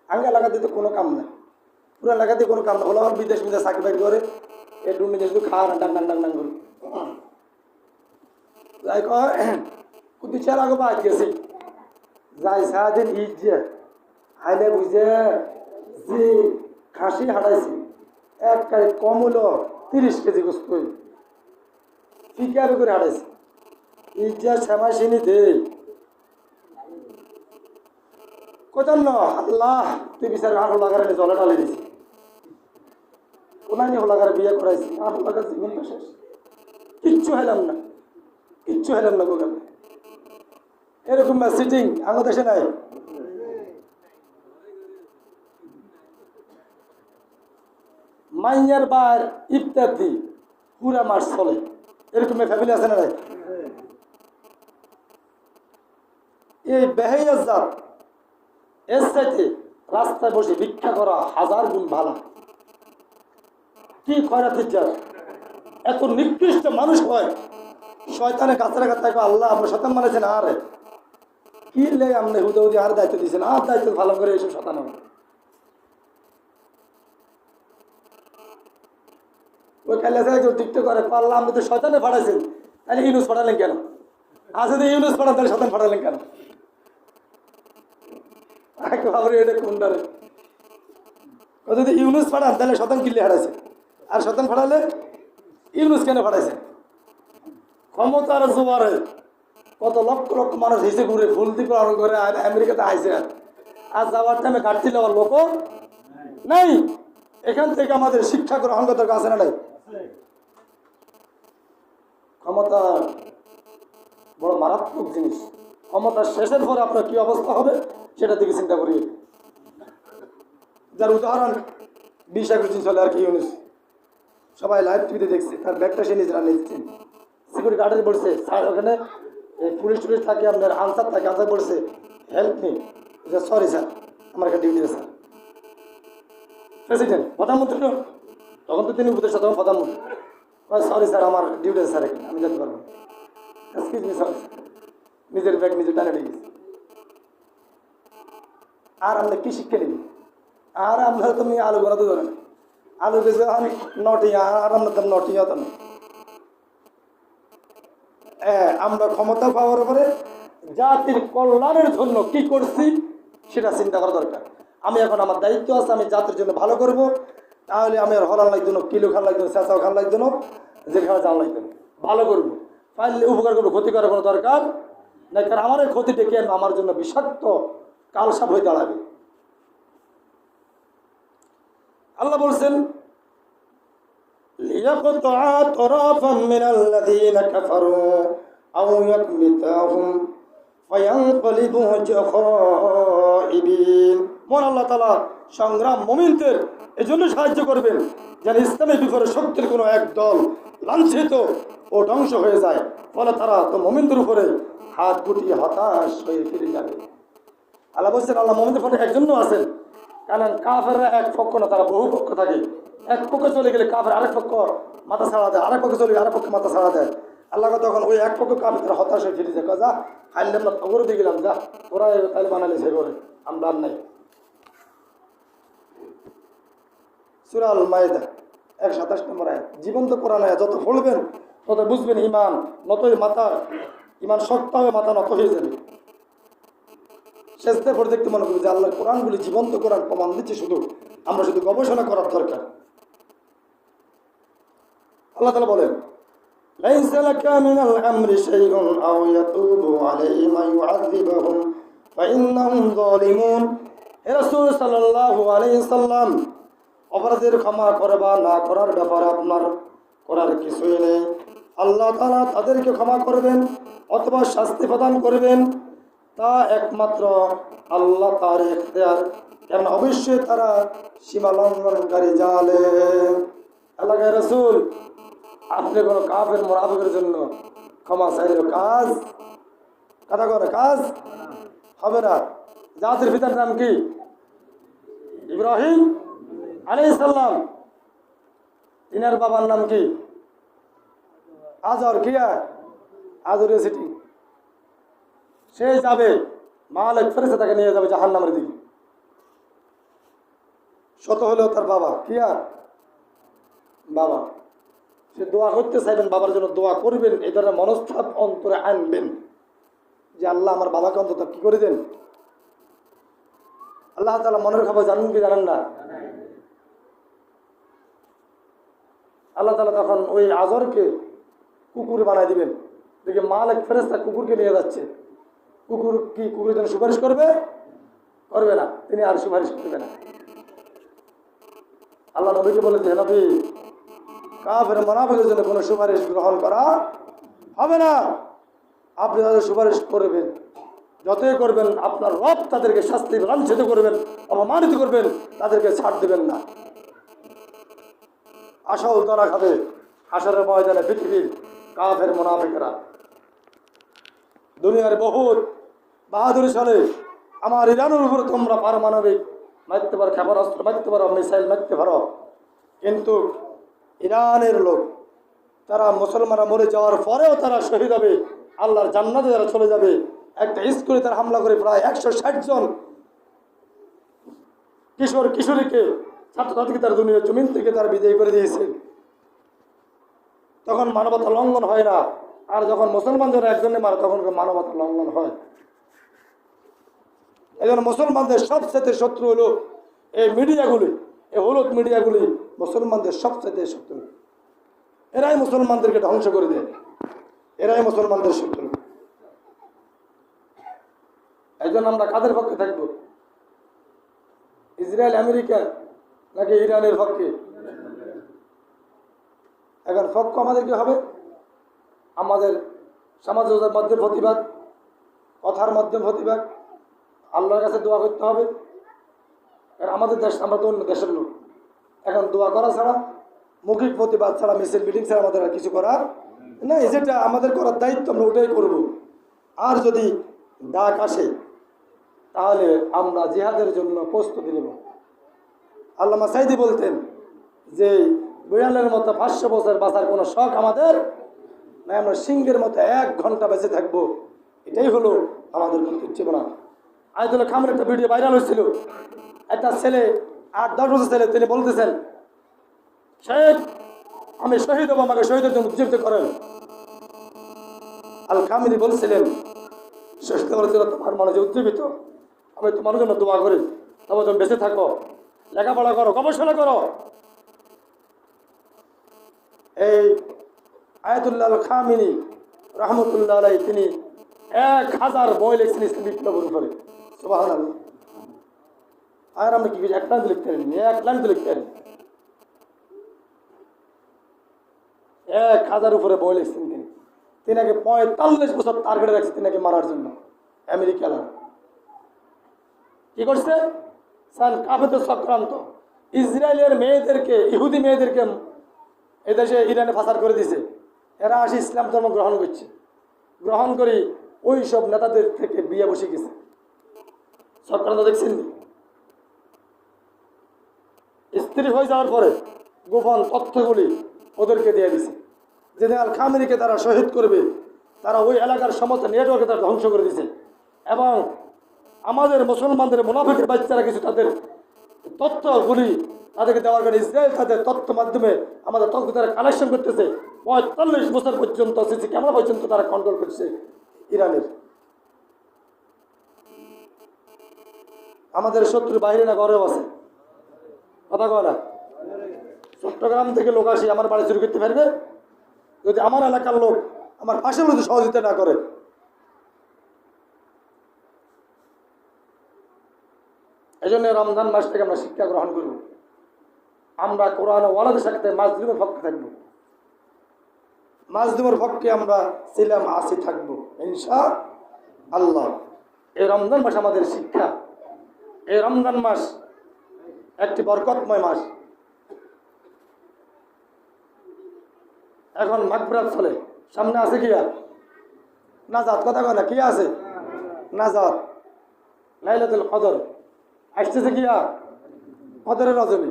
Speaker 2: আগে এলাকাতে তো কোনো কাম নাই, পুরো এলাকাতে কোনো কাম না হলো। আমার বিদেশ চাকরি বাকরি করে এই টুকটুম শুধু খাওয়া না, ডাং ডাং ডাং ডাং করে যাই কুদি চার আগে বাদ গেছি। যাই সারাদিন ঈদ যে হাইলে বুঝে যে খাসি হাঁটাইছি, এক কারি কম হলো 30 কেজি গোস্ত ফিকার করে হাঁটাইছি। ঈদ যে শ্যামাই চিনি দে কোথান ন আল্লাহ, তুই বিচার আর লাগারে জলে ডালে দিছি। কোনানি হলাগারে বিয়ে করাইছি, আর হলাগার জীবনটা শেষ। কিচ্ছু হেলাম না, কিচ্ছু হেলাম না গোগাল। এরকম সিটিং আমার দেশে নাই। মাইয়ার বার ইফতার দি পুরা মাস চলে, এরকম ফ্যামিলি আছে না নাই? এই বেহাইয়া জাত এর সাথে রাস্তায় বসে ভিক্ষা করা 1000 গুণ ভালো। কি খয়রাতের জাত, এত নিকৃষ্ট মানুষ হয়। শয়তানের কাছারা কাছে আল্লাহ আপনার শতান মানেছেন, আর কি লে আপনি হুদি আর দায়িত্ব দিয়েছেন, আর দায়িত্ব ভালো করে এইসব শতান। ওই কালে টিকটক করে পাল্লা, আপনি তো শয়তানে ফাটাইছেন, তাহলে ইউনুস ফাটালেন কেন? আর যদি ইউনুস ফাটান তাহলে শতান ফাটালেন কেন? এটা কোনটারে যদি ইউনুস ফাটান তাহলে শতান কিনলে হারাইছে, আর শতান ফাটালে ইউনুস কেন ফাটাইছে? ক্ষমতার জোয়ারে কত লক্ষ লক্ষ মানুষ হিসেবে ঘুরে ফুল দিয়ে পালন করে আমেরিকাতে আইসে, আর যাওয়ার টাইমে ঘাটতি নেওয়ার লোক নাই। এখান থেকে আমাদের শিক্ষা করে অঙ্গতার কাছে না নাই। ক্ষমতা বড় মারাত্মক জিনিস। ক্ষমতা শেষের পরে আপনার কি অবস্থা হবে সেটা দিকে চিন্তা করি। যার উদাহরণ 20-21 দিন চলে আর কি ইউনুস, সবাই লাইভ টিভিতে দেখছে, তার ব্যাগটা সে নিজেরা নিচ্ছে। সিকিউরিটি গার্ডে বলছে স্যার, ওখানে পুলিশ টুলিশ থাকে, আপনার আনসার থাকে, আনসার বলছে হেল্প মি, সরি স্যার আমার এখানে ডিউটি আছে। প্রেসিডেন্ট প্রধানমন্ত্রী তখন তো তিনি উপদেষ্টা, তখন প্রধানমন্ত্রী সরি স্যার আমার ডিউটি আছে স্যার, এখানে আমি যেতে পারবো। এক্সকিউজ মি সরি, নিজের ব্যাগ নিজে টানে নিয়ে গেছে। আর আমরা কি শিক্ষা নিবি? আর আমরা তুমি আলু গোনা তো ধরেন, আলু কেজি নটিয়া আর আমরা দাম নটিয়া তো আমরা ক্ষমতা পাওয়ার পরে জাতির কল্যাণের জন্য কি করছি সেটা চিন্তা করা দরকার। আমি এখন আমার দায়িত্ব আছে, আমি জাতির জন্য ভালো করব, তাহলে আমি আর হলান লাগতো না, কিলো খান লাগতো না, চেঁচাও খান লাগতো না, যেখানে যাওয়া লাগতো না, ভালো করবো, পারলে উপকার করবো, ক্ষতি করার কোনো দরকার নাই। কারণ আমার এই ক্ষতি ডেকে আমার জন্য বিষাক্ত কালসাপ হয়ে দাঁড়াবে। আল্লাহ বলছেন লিয়াকতা তরাফাম মিনাল্লাযীনা কাফারু আও ইয়াকমিতাহুম ফায়ানকালিবু খাইবিন। মন আল্লাহ তাআলা সংগ্রাম মুমিনদের এজন্য সাহায্য করবেন যেন ইসলামের বিপরীত শক্তির কোনো এক দল লাঞ্ছিত ও ধ্বংস হয়ে যায়, ফলে তারা তো মুমিনদের উপরে হাত গুটিয়ে হতাশ হয়ে ফিরে যাবে। আল্লাহ বলছেন আল্লাহ মুমিনদের পক্ষে একজন্য আছেন, কারণ কাফেররা এক পক্ষ না, তারা বহু পক্ষ থাকে। এক পক্ষ চলে গেলে কাফের আরেক পক্ষ মাথা ছাড়া দেয়, আরেক পক্ষ চলে গেলে আরেক পক্ষ মাথা ছাড়া দেয়। আল্লাহ তখন ওই এক পক্ষ কাফের তারা হতাশ হয়ে ফিরে যায়, যা হাইলে আমরা তগরে দিয়ে গেলাম, যা ওরা তাই বানালে সে করে, আমরা আর নাই। সূরা আল মাইদা 127 নম্বর আয়াত। জীবন্ত কোরআন আয়াত যত পড়বেন তত বুঝবেন ইমান নতই মাথা, ইমান শক্ত হবে, মাথা নত হয়ে যাবে। শেষদের পরে দেখতে মনে করি যে আল্লাহর কোরআনগুলি জীবন্ত কোরআন প্রমাণ দিচ্ছে, শুধু আমরা শুধু গবেষণা করার দরকার। আল্লাহ তাআলা বলেন লাইসা লাকা মিনাল আমরি শাইউন আও ইয়াতুবু আলাইহিম আও ইউআযিবুহুম ফাইন্নাহুম যালিমুন। হে রাসূল সাল্লাল্লাহু আলাইহি সাল্লাম, অপরাধের ক্ষমা করবা না করার ব্যাপারে আপনার করার কিছুই নেই। আল্লাহ তাআলা তাদেরকে ক্ষমা করবেন অথবা শাস্তি প্রদান করবেন, তা একমাত্র আল্লাহ তার ইখতিয়ার, কারণ অবশ্যই তারা সীমা লঙ্ঘনকারী জালেম। আল্লাহ রাসূল, আপনি কোনো কাফের মুনাফিকের জন্য ক্ষমা চাইলে কাজ কথা করে কাজ হবে না। জাতির পিতার নাম কি? ইব্রাহিম আলাইহিস সালাম। তিনার বাবার নাম কি? আজর। কি আজরের সিটি। সে যাবে, মালিক ফেরেশতা তাকে নিয়ে যাবে জাহান্নামের দিকে। শত হলেও তার বাবা কি আর বাবা, সে দোয়া করতে চাইবেন, বাবার জন্য দোয়া করবেন, এই ধরনের মনস্তাপ অন্তরে আনবেন যে আল্লাহ আমার বাবাকে অন্তত কি করে দেন। আল্লাহ তাআলা মনের খবর জানেন কি জানেন না? আল্লাহ তাআলা তখন ওই আজরকে কুকুর বানাই দিবেন। দেখে মালিক ফেরেশতা কুকুরকে নিয়ে যাচ্ছে, কুকুর কি কুকুরের জন্য সুপারিশ করবে? করবে না, তিনি আর সুপারিশ করবে না। আল্লাহ নবীকে বলেছে, হে নবী, কাফের মুনাফিকের জন্য কোনো সুপারিশ গ্রহণ করা হবে না। আপনি তাদের সুপারিশ করবেন, যতই করবেন আপনার রব তাদেরকে শাস্তি লাঞ্ছিত করবেন, অপমানিত করবেন, তাদেরকে ছাড় দেবেন না। আসল ধরা খাবে হাসরের ময়দানে পৃথিবীর কাফের মুনাফিকরা। দুনিয়ার বহুত বাহাদুরি চলে, আমার ইরানের উপর তোমরা পারমাণবিক মারতে পারো, ক্ষেপণাস্ত্র মারতে পারো, মিসাইল মারতে পারো, কিন্তু ইরানের লোক তারা মুসলমানরা মরে যাওয়ার পরেও তারা শহীদ হবে, আল্লাহর জান্নাতে তারা চলে যাবে। একটা স্কুলে তারা হামলা করে প্রায় 160 জন কিশোর কিশোরীকে ছাত্রছাত্রীকে তার দুনিয়ার জমিন থেকে তারা বিদায় করে দিয়েছে। তখন মানবতা লঙ্ঘন হয় না, আর যখন মুসলমানদের একজনে মারে তখন মানবতা লঙ্ঘন হয়। এই জন্য মুসলমানদের সবচেয়ে শত্রু হলো এই মিডিয়াগুলি, এই হলুদ মিডিয়াগুলি মুসলমানদের সবচেয়ে শত্রু। এরাই মুসলমানদেরকে ধ্বংস করে দেয়, এরাই মুসলমানদের শত্রু। এই জন্য আমরা কাদের পক্ষে থাকবো? ইসরায়েল আমেরিকা নাকি ইরানের পক্ষে? এখন পক্ষ আমাদের কি হবে? আমাদের সমাজের মধ্যে প্রতিবাদ, কথার মধ্যে প্রতিবাদ, আল্লাহর কাছে দোয়া করতে হবে। কারণ আমাদের দেশ, আমরা তো অন্য দেশের লোক, এখন দোয়া করা ছাড়া, মৌখিক প্রতিবাদ ছাড়া, মিছিল মিটিং ছাড়া আমাদের আর কিছু করার না। যেটা আমাদের করার দায়িত্ব আমরা ওটাই করব। আর যদি ডাক আসে তাহলে আমরা জিহাদের জন্য প্রস্তুতি নেব। আল্লামা সাইদি বলতেন যে বিড়ালের মতো 500 বছর বাঁচার কোনো শখ আমাদের না, আমরা সিংহের মতো 1 ঘন্টা বেঁচে থাকবো, এটাই হলো আমাদের চেতনা। আয়াতুল্লাহ খামের একটা ভিডিও ভাইরাল হয়েছিল, একটা ছেলে 8-10 বছর ছেলে, তিনি বলতেছেন সাহেব আমি শহীদ হবো, আমাকে শহীদের জন্য উজ্জীবিত করেন। আল খামিনি বলছিলেন, শহীদ হওয়ার জন্য তোমার মনে যে উজ্জীবিত, আমি তোমার জন্য দোয়া করি, তবে তুমি বেঁচে থাকো, লেখাপড়া করো, গবেষণা করো। এই আয়াতুল্লাহ আল খামিনি রহমতুল্লাহ আলাই তিনি 1000 বই লিখছেন ইসলাম বিপ্লবের উপরে। সুবহানাল্লাহ। আর আমরা কি এক লাইন লিখতে পারিনি, 1 লাইন তো লিখতে পারিনি। 1000 উপরে বই লিখছেন তিনি। তিনাকে 45 বছর টার্গেটে রাখছে তিনাকে মারার জন্য আমেরিকারা। কি করছে? সান কাফের চক্রান্ত, ইসরায়েলের মেয়েদেরকে, ইহুদি মেয়েদেরকে এদেশে ইরানে পাচার করে দিছে। এরা আসি ইসলাম ধর্ম গ্রহণ করছে, গ্রহণ করি ওই সব নেতাদের থেকে বিয়ে বসে গেছে। চক্রান্ত দেখছেন? স্ত্রী হয়ে যাওয়ার পরে গোপন তথ্যগুলি ওদেরকে দিয়ে দিছে। যেদিন আল খামেনিকে তারা শহীদ করবে, তারা ওই এলাকার সমস্ত নেটওয়ার্কে তারা ধ্বংস করে দিছে। এবং আমাদের মুসলমানদের মুনাফিকের বাচ্চারা কিছু তাদের তথ্যগুলি তাদেরকে দেওয়ার কারণে ইসরায়েল তাদের তথ্য মাধ্যমে আমাদের তথ্য তারা কালেকশন করতেছে। 45 বছর পর্যন্ত সিসি ক্যামেরা পর্যন্ত তারা কন্ট্রোল করছে ইরানের। আমাদের শত্রু বাইরে না ঘরেও আছে, কথা কয় না? চট্টগ্রাম থেকে লোক আসি আমার বাড়ি চুরি করতে পারবে যদি আমার এলাকার লোক আমার পাশের লোক সহযোগিতা না করে। এই জন্য রমজান মাস থেকে আমরা শিক্ষা গ্রহণ করব। আমরা কোরআন ওয়ালাদের সাথে মাজলুমের পক্ষে থাকবো, মাজলুমের পক্ষে আমরা ছিলাম, আসি, থাকবো ইনশাআল্লাহ। এই রমজান মাস আমাদের শিক্ষা। এই রমজান মাস একটি বরকতময় মাস। এখন মাগফিরাত চলে, সামনে আছে কি আর নাজাত, কথা কয় না? কি আছে? নাজাত, লাইলাতুল কদর আসতেছে। কি আর কদরের রজনী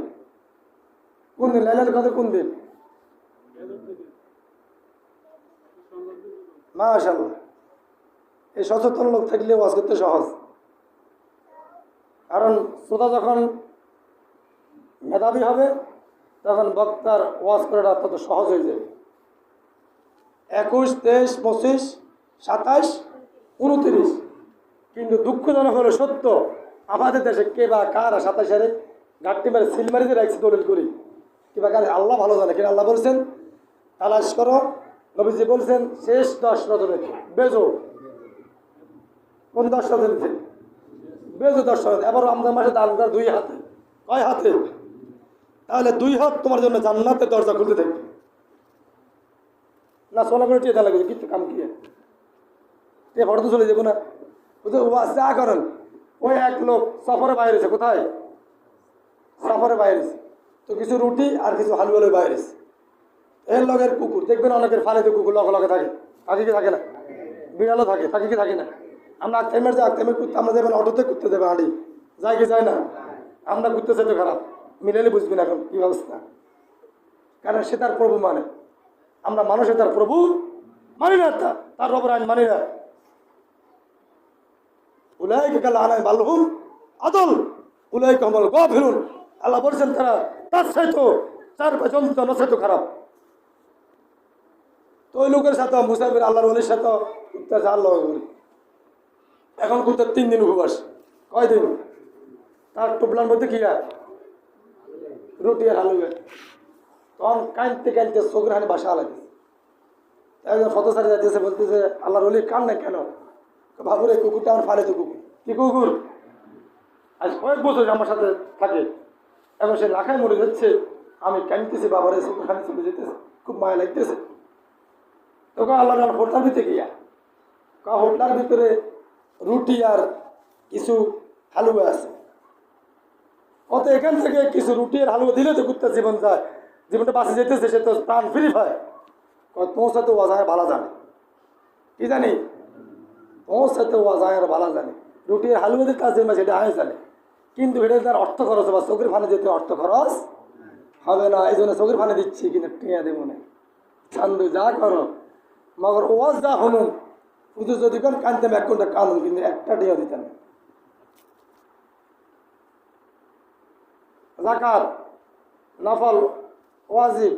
Speaker 2: কোন দিন? লাইলাতুল কদর কোন দিন? মাশাআল্লাহ। এই সচেতন লোক থাকলে ওয়াজ করতে সহজ, কারণ শ্রোতা যখন মেধাবী হবে তখন বক্তার ওয়াজ করাটা অত্যন্ত সহজ হয়ে যাবে। 21, 23, 25, 27, 29। কিন্তু দুঃখজনক হলো সত্য, আমাদের দেশে কে বা কার 27-এ ঘাটতি মেরে সিলমারিতে রাখছে দলিল করি, কিবা কার আল্লাহ ভালো জানে। কিনা আল্লাহ বলছেন তালাশ করো, নবীজি বলছেন শেষ 10 রজনী বেজো। কোন 10 রজনীতে? বেজো 10 রজনী। এবার রমজান মাসে দান করা 2 হাতে। কয় হাতে? তাহলে 2 হাত তোমার জন্য জান্নাতের দরজা খুলতে থাকবে না। সোনা করে টিয়ে দেওয়া লাগবে কিন্তু কাম কি টিয়ে ফটো তো চলে যাবো না। ওয়াজ যা করেন, ওই এক লোক সফরে বাইরেছে। কোথায়? সফরে বাইরেছে, তো কিছু রুটি আর কিছু হালুয়া লই বাইরেছে। এর লগের কুকুর দেখবেন, অনেকের ফালেতে কুকুর লগে লগে থাকে, থাকে কি থাকে না? বিড়ালও থাকে, থাকে কি থাকে না? আমরা আক্তেমের যে আক্তেমের কুত্তে আমরা যাবেন অটোতে কুত্তে দেবে হাঁড়ি, যায় কি যায় না? আমরা কুত্তে চাইতে খারাপ, মিলালে বুঝবি না এখন কি অবস্থা। কারণ সে তার প্রভু মানে, আমরা মানুষের তার প্রভু মানি না, তার রবের আইন মানি না। উলাইকা কাল আনাম বাল হুম আদল উলাইকা হুমুল গাফিলুন। আল্লাহ বলছেন তারা তার চাইতো 4-5 চাইতো খারাপ। তো ওই লোকের সাথে মুসাফির আল্লাহর ওলির সাথে কুত্তা আল্লাহ করি। এখন কুত্তার 3 দিন উপবাস। কয় দিন? তার টুপলার মধ্যে কি আর রুটি আর হালুয়া। তখন কাঁদতে কাঁদতে চোখের হানি বাসা আলাদা। একজন ফতোসারি যাইতেছে, বলতেছে আল্লাহর ওলি কান না কেন? ভাবুরে কুকুরটা আমার ফালে তো কুকুর। কি কুকুর? আজ কয়েক বছর আমার সাথে থাকে, এখন সে লাখায় মরে যাচ্ছে, আমি কাঁদতেছি, বাবারে চোখের হানি চলে যেতেছে, খুব মায়া লাগতেছে। তোকে আল্লাহ হোটলার ভিতরে গিয়া হোটলার ভিতরে রুটি আর কিছু হালুয়া আছে। কত এখান থেকে কিছু রুটি আর হালুয়া দিলে তো কুত্তার জীবন যায়, জীবনটা বাঁচে যেতেছে, সে তো প্রাণ ফ্রি হয়। পৌঁছাতে ওয়াজায় ভালো জানে, কি জানি পৌঁছাতে ওয়াজায় ভালো জানে। রুটির হালুয়াদের কাজ সেটা আয় জানে, কিন্তু এটা তার অর্থ খরচ বা চোখের ফানে যেতে অর্থ খরচ হবে না। এই জন্য চোখের ফানে দিচ্ছি, কিন্তু টিয়া দেবো না। চান্দু যা করো মগর ওয়াজ যা শুনুন, পুজো যদি কোন কানতাম 1 ঘন্টা কানুন, কিন্তু একটা টিয়া দিতাম। জাকাত নফল ওয়াজিব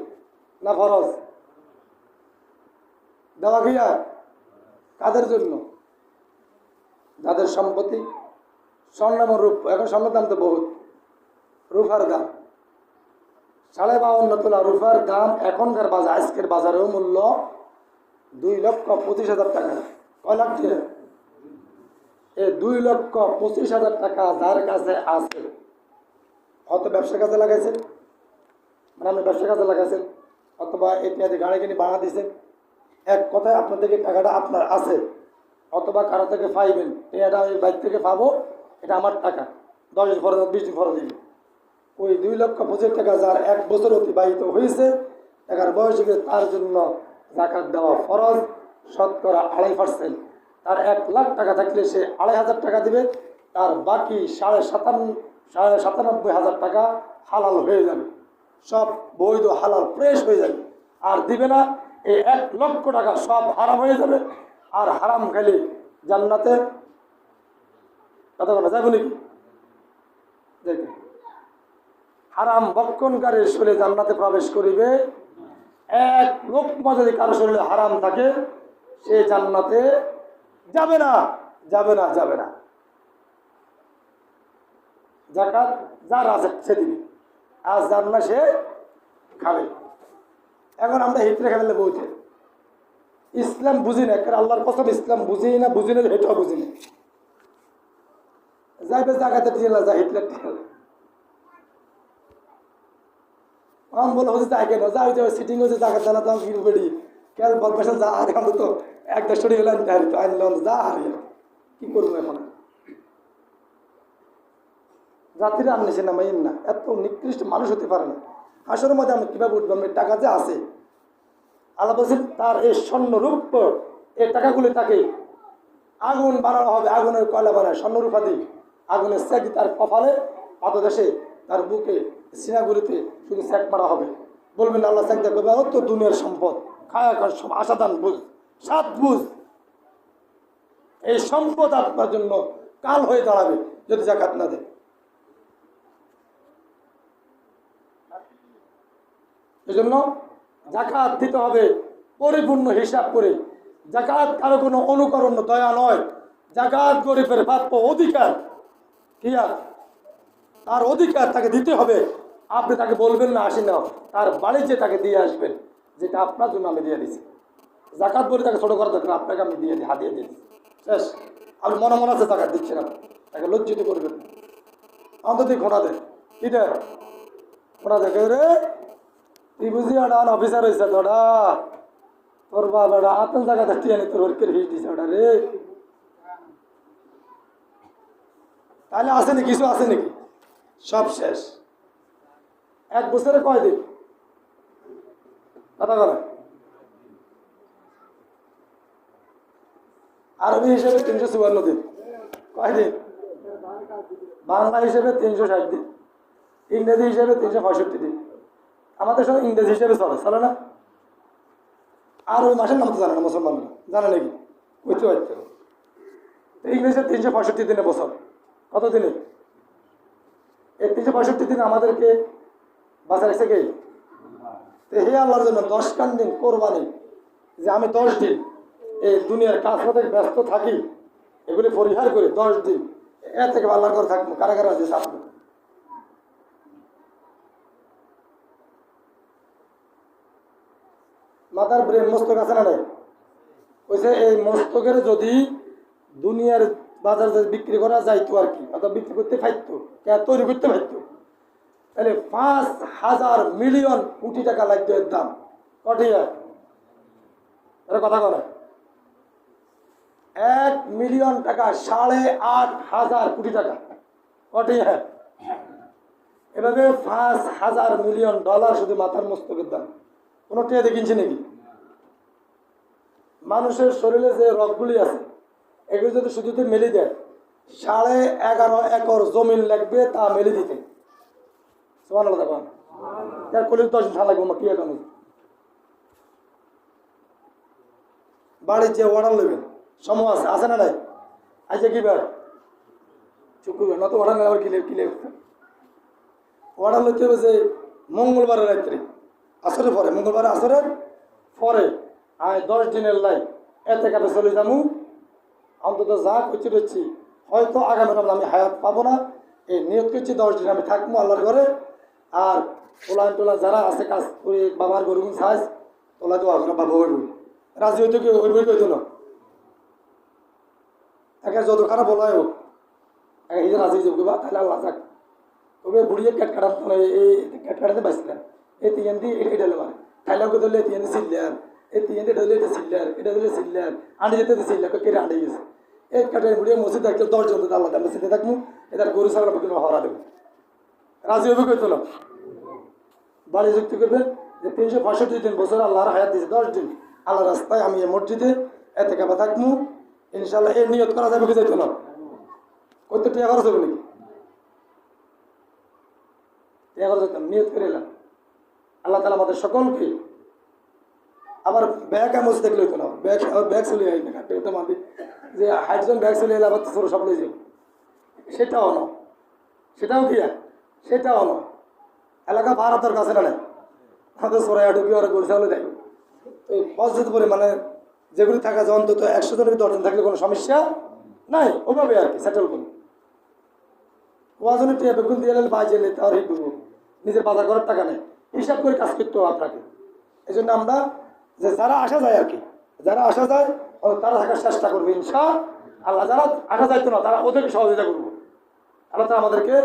Speaker 2: না ফরজ? দেওয়া গিয়া কাদের জন্য? যাদের সম্পত্তি স্বর্ণ এবং রূপ, এখন স্বর্ণের দাম তো বহুত, রূপার দাম 52.5 তোলা রূপার দাম এখনকার বাজার, আজকের বাজারেও মূল্য 2,25,000 টাকা। কয় লাখ টাকা? এই 2,25,000 টাকা যার কাছে আছে, হয়তো ব্যবসার কাজে লাগাইছেন, মানে আপনি ব্যবসার কাজে লাগাইছেন, অথবা ইত্যাদি গাড়ি কিনে ভাড়া দিয়েছেন, এক কথায় আপনার থেকে টাকাটা আপনার আছে, অথবা কারো থেকে পাইবেন, এটা আমি বাইর থেকে পাবো, এটা আমার টাকা, 10 দিন ফরজ 20 দিন ফরজ দিবে। ওই 2,25,000 টাকা যার 1 বছর অতিবাহিত হয়েছে, টাকার বয়স থেকে তার জন্য জাকাত দেওয়া ফরজ, শতকরা 2.5%। তার 1 লাখ টাকা থাকলে সে 2,500 টাকা দিবে, তার বাকি 97,500 টাকা হালাল হয়ে যাবে, সব বৈধ হালাল ফ্রেশ হয়ে যাবে। আর দিবে না, এই 1 লক্ষ টাকা সব হারাম হয়ে যাবে। আর হারাম খেলে জান্নাতে কথা বলা যাবে নাকি? দেখে হারাম বক্ষণকারীর শরীরে জান্নাতে প্রবেশ করিবে 1 লোকমা যদি কারো শরীরে হারাম থাকে, সে জান্নাতে যাবে না, যাবে না, যাবে না। জাকাত যার আছে সে দিবে, আর যার না সে খাবে। এখন আমরা হিতরে খেলে বলতে ইসলাম বুঝি না, আল্লাহর কসম ইসলাম বুঝি না, হেঁটেও বুঝি না। যাইবে জায়গাতে টিলা যা হিটলার টিলা আম বলে হচ্ছে যাই কেন যা ওই সিটিং হচ্ছে জায়গা জানা দাম কি বেড়ি কেল বদমাসা যা আর এখন তো একটা সরি হলে আনলাম যা আর কি করবো এখন? জাতিরা আনছে না মাইন না, এত নিকৃষ্ট মানুষ হতে পারে না। আসরের মধ্যে আমি কীভাবে উঠবো? আমি টাকা যে আছে আল্লাহ বলছেন তার এই স্বর্ণরূপ, এই টাকাগুলি তাকে আগুন বানানো হবে, আগুনের কয়লা বানায় স্বর্ণরূপা দিয়ে আগুনের স্যাক তার কপালে, পাদদেশে, তার বুকে, সিনাগুলিতে শুধু স্যাক মারা হবে। বলবেন আল্লাহ স্যাক দেখবে ও তো দুনিয়ার সম্পদ, খায়া খায় সব আশাদান বুঝ, সাত বুঝ, এই সম্পদ আপনার জন্য কাল হয়ে দাঁড়াবে যদি জাকাত না দেয়। এই জন্য জাকাত দিতে হবে পরিপূর্ণ হিসাব করে। জাকাত কারো কোনো অনুকরণ দয়া নয়, জাকাত গরিবের প্রাপ্য অধিকার, কি আর তার অধিকার তাকে দিতে হবে। আপনি তাকে বলবেন না আসি না, তার বাড়িতে তাকে দিয়ে আসবেন, যেটা আপনার জন্য আমি দিয়ে দিচ্ছি। জাকাত বলে তাকে ছোটো করা দরকার, আপনাকে আমি দিয়ে দিই, হাতিয়ে দিয়েছি, শেষ। আপনি মনে মনে আছে জাকাত দিচ্ছেন, তাকে লজ্জিত করবেন না। অন্তত ঘোড়া দেয়, কি দেয়? ঘোড়া দেখে রে তুই বুঝি ওটা অফিসার হয়েছে তোরা, তোর বাবা আতন জায়গাতে টিয়ানি তোর ওরকের হিস দিছে ওটা রে। তাহলে আসেনি কিছু, আছে নাকি? সব শেষ। 1 বছরে কয় দিন কথা বলে? আরবি হিসেবে 354 দিন। কয় দিন? বাংলা হিসেবে 360 দিন, ইংরেজি হিসেবে 365 দিন। আমাদের সঙ্গে ইংরেজি হিসেবে চলে না? আর ওই মাসের নাম তো জানে না মুসলমানরা, জানে নাকি? বুঝতে পারছো? ইংরেজিতে 365 দিনে বছর, কত দিনে? এই 365 দিন আমাদেরকে বাঁচা রেখেছে কে? হে আল্লাহর জন্য 10 দিন কোরবানি, যে আমি 10 দিন এই দুনিয়ার কাজ থেকে ব্যস্ত থাকি, এগুলি পরিহার করে 10 দিন এর থেকে আল্লাহর করে থাকবো। কারা কারা আছে আপনি? মাথার ব্রেন মস্তক আছে না? ওইসে এই মস্তকের যদি দুনিয়ার বাজারে বিক্রি করা যাইতো আর কি, অথবা বিক্রি করতে পারতো, তৈরি করতে পারতো, তাহলে 5,000 মিলিয়ন কোটি টাকা লাগতো এর দাম। কটিয়া এটা কথা বলে 1 মিলিয়ন টাকা 8,500 কোটি টাকা। কটিয়া এভাবে 5,000 মিলিয়ন ডলার শুধু মাথার মস্তকের দাম। কোনো টিয়া দেখিনছে নাকি? মানুষের শরীরে যে রগগুলি আছে এগুলো যদি শুধু মেলে দেয়, 11.5 একর জমিন লাগবে তা মেলে দিতে। কলির 10 দিন লাগবে কি এখন? বাড়ির যে অর্ডার নেবেন সময় আছে না নাই? আজকে কি বার শুক্রবার, না তো অর্ডার নেওয়ার কিলে অর্ডার নিতে হবে যে মঙ্গলবারের রাত্রে, আসরের পরে, মঙ্গলবার আসরের পরে আমি 10 দিনের লাই এতে কাপে চলে যাবো। অন্তত যা করছি রয়েছি, হয়তো আগামী রমজান আমি হায়াত পাবো না, এই নিয়ত করছি 10 দিন আমি থাকবো আল্লাহর ঘরে। আর তোলা টোলা যারা আছে কাজ করে বাবার গরু সাজ তোলা দোয়া করে বাবা হইব, রাজি হইতে কি ওই বই কইতো না, একে যত খারাপ বলা হোক একে নিজে রাজি হয়ে যাবো তাহলে আল্লাহ যাক। তবে বুড়িয়ে ক্যাট কাটাতে এই ক্যাট কাটাতে বাঁচলেন, এই তিন দিয়ে এটা মানে খাইলাকে ধরলে তিন সিল্লার, এই তিন দিয়ে ধরলে এটা সিল্লার, এটা ধরলে সিল্লার, আন্ডি যেতে সিল্লার কেটে আন্ডে গেছে। এই কাটায় বুড়িয়ে মসজিদ একটা 10 জন আল্লাহ আমরা সিদ্ধে থাকবো, এটার গরু ছাগল কিন্তু হরা দেবো, রাজি হবে কইতো না। বাড়ি যুক্তি করবেন যে 365 দিন বছর আল্লাহর হায়াত দিয়েছে, 10 দিন আল্লাহ রাস্তায় আমি এই মসজিদে এতে কাপা থাকবো ইনশাল্লাহ। এই নিয়ত করা যাবে কি যাইতো না, কত টিয়া খরচ হবে নাকি, টিয়া খরচ হতাম নিয়ত করে এলাম। আল্লাহ তালা আমাদের সকলকে আবার ব্যাগ মসজিদ দেখলে হইতো না, ব্যাগ চলে যাই না মাদি যে হাইড্রোজেন ব্যাগ চলে এলে আবার ছোটো সব লয়ে যাবে, সেটাও না, সেটাও কি সেটাও না। এলাকা ভারতের কাছে না নেই, আমাদের সরাই আটুকি ওরা গরু ছাগলে দেয়। এই মসজিদ পরে মানে যেগুলি থাকা যায় অন্তত 100 জনের 10 জন থাকলে কোনো সমস্যা নাই, ওভাবে আর কি সেটেল করুন। ওয়াজনে টিয়া বেগুন দিয়ে এলে বাজে এলে তার হিট দেবো, নিজের বাজার করার টাকা নেই, হিসাব করে কাজ করতে হবে আপনাকে। এই জন্য আমরা যে যারা আসা যায় আর কি, যারা আসা যায় তারা থাকার চেষ্টা করবে ইনশাআল্লাহ। যারা আসা যাইতো না তারা ওদেরকে সহযোগিতা করবো, আল্লাহ তারা আমাদেরকে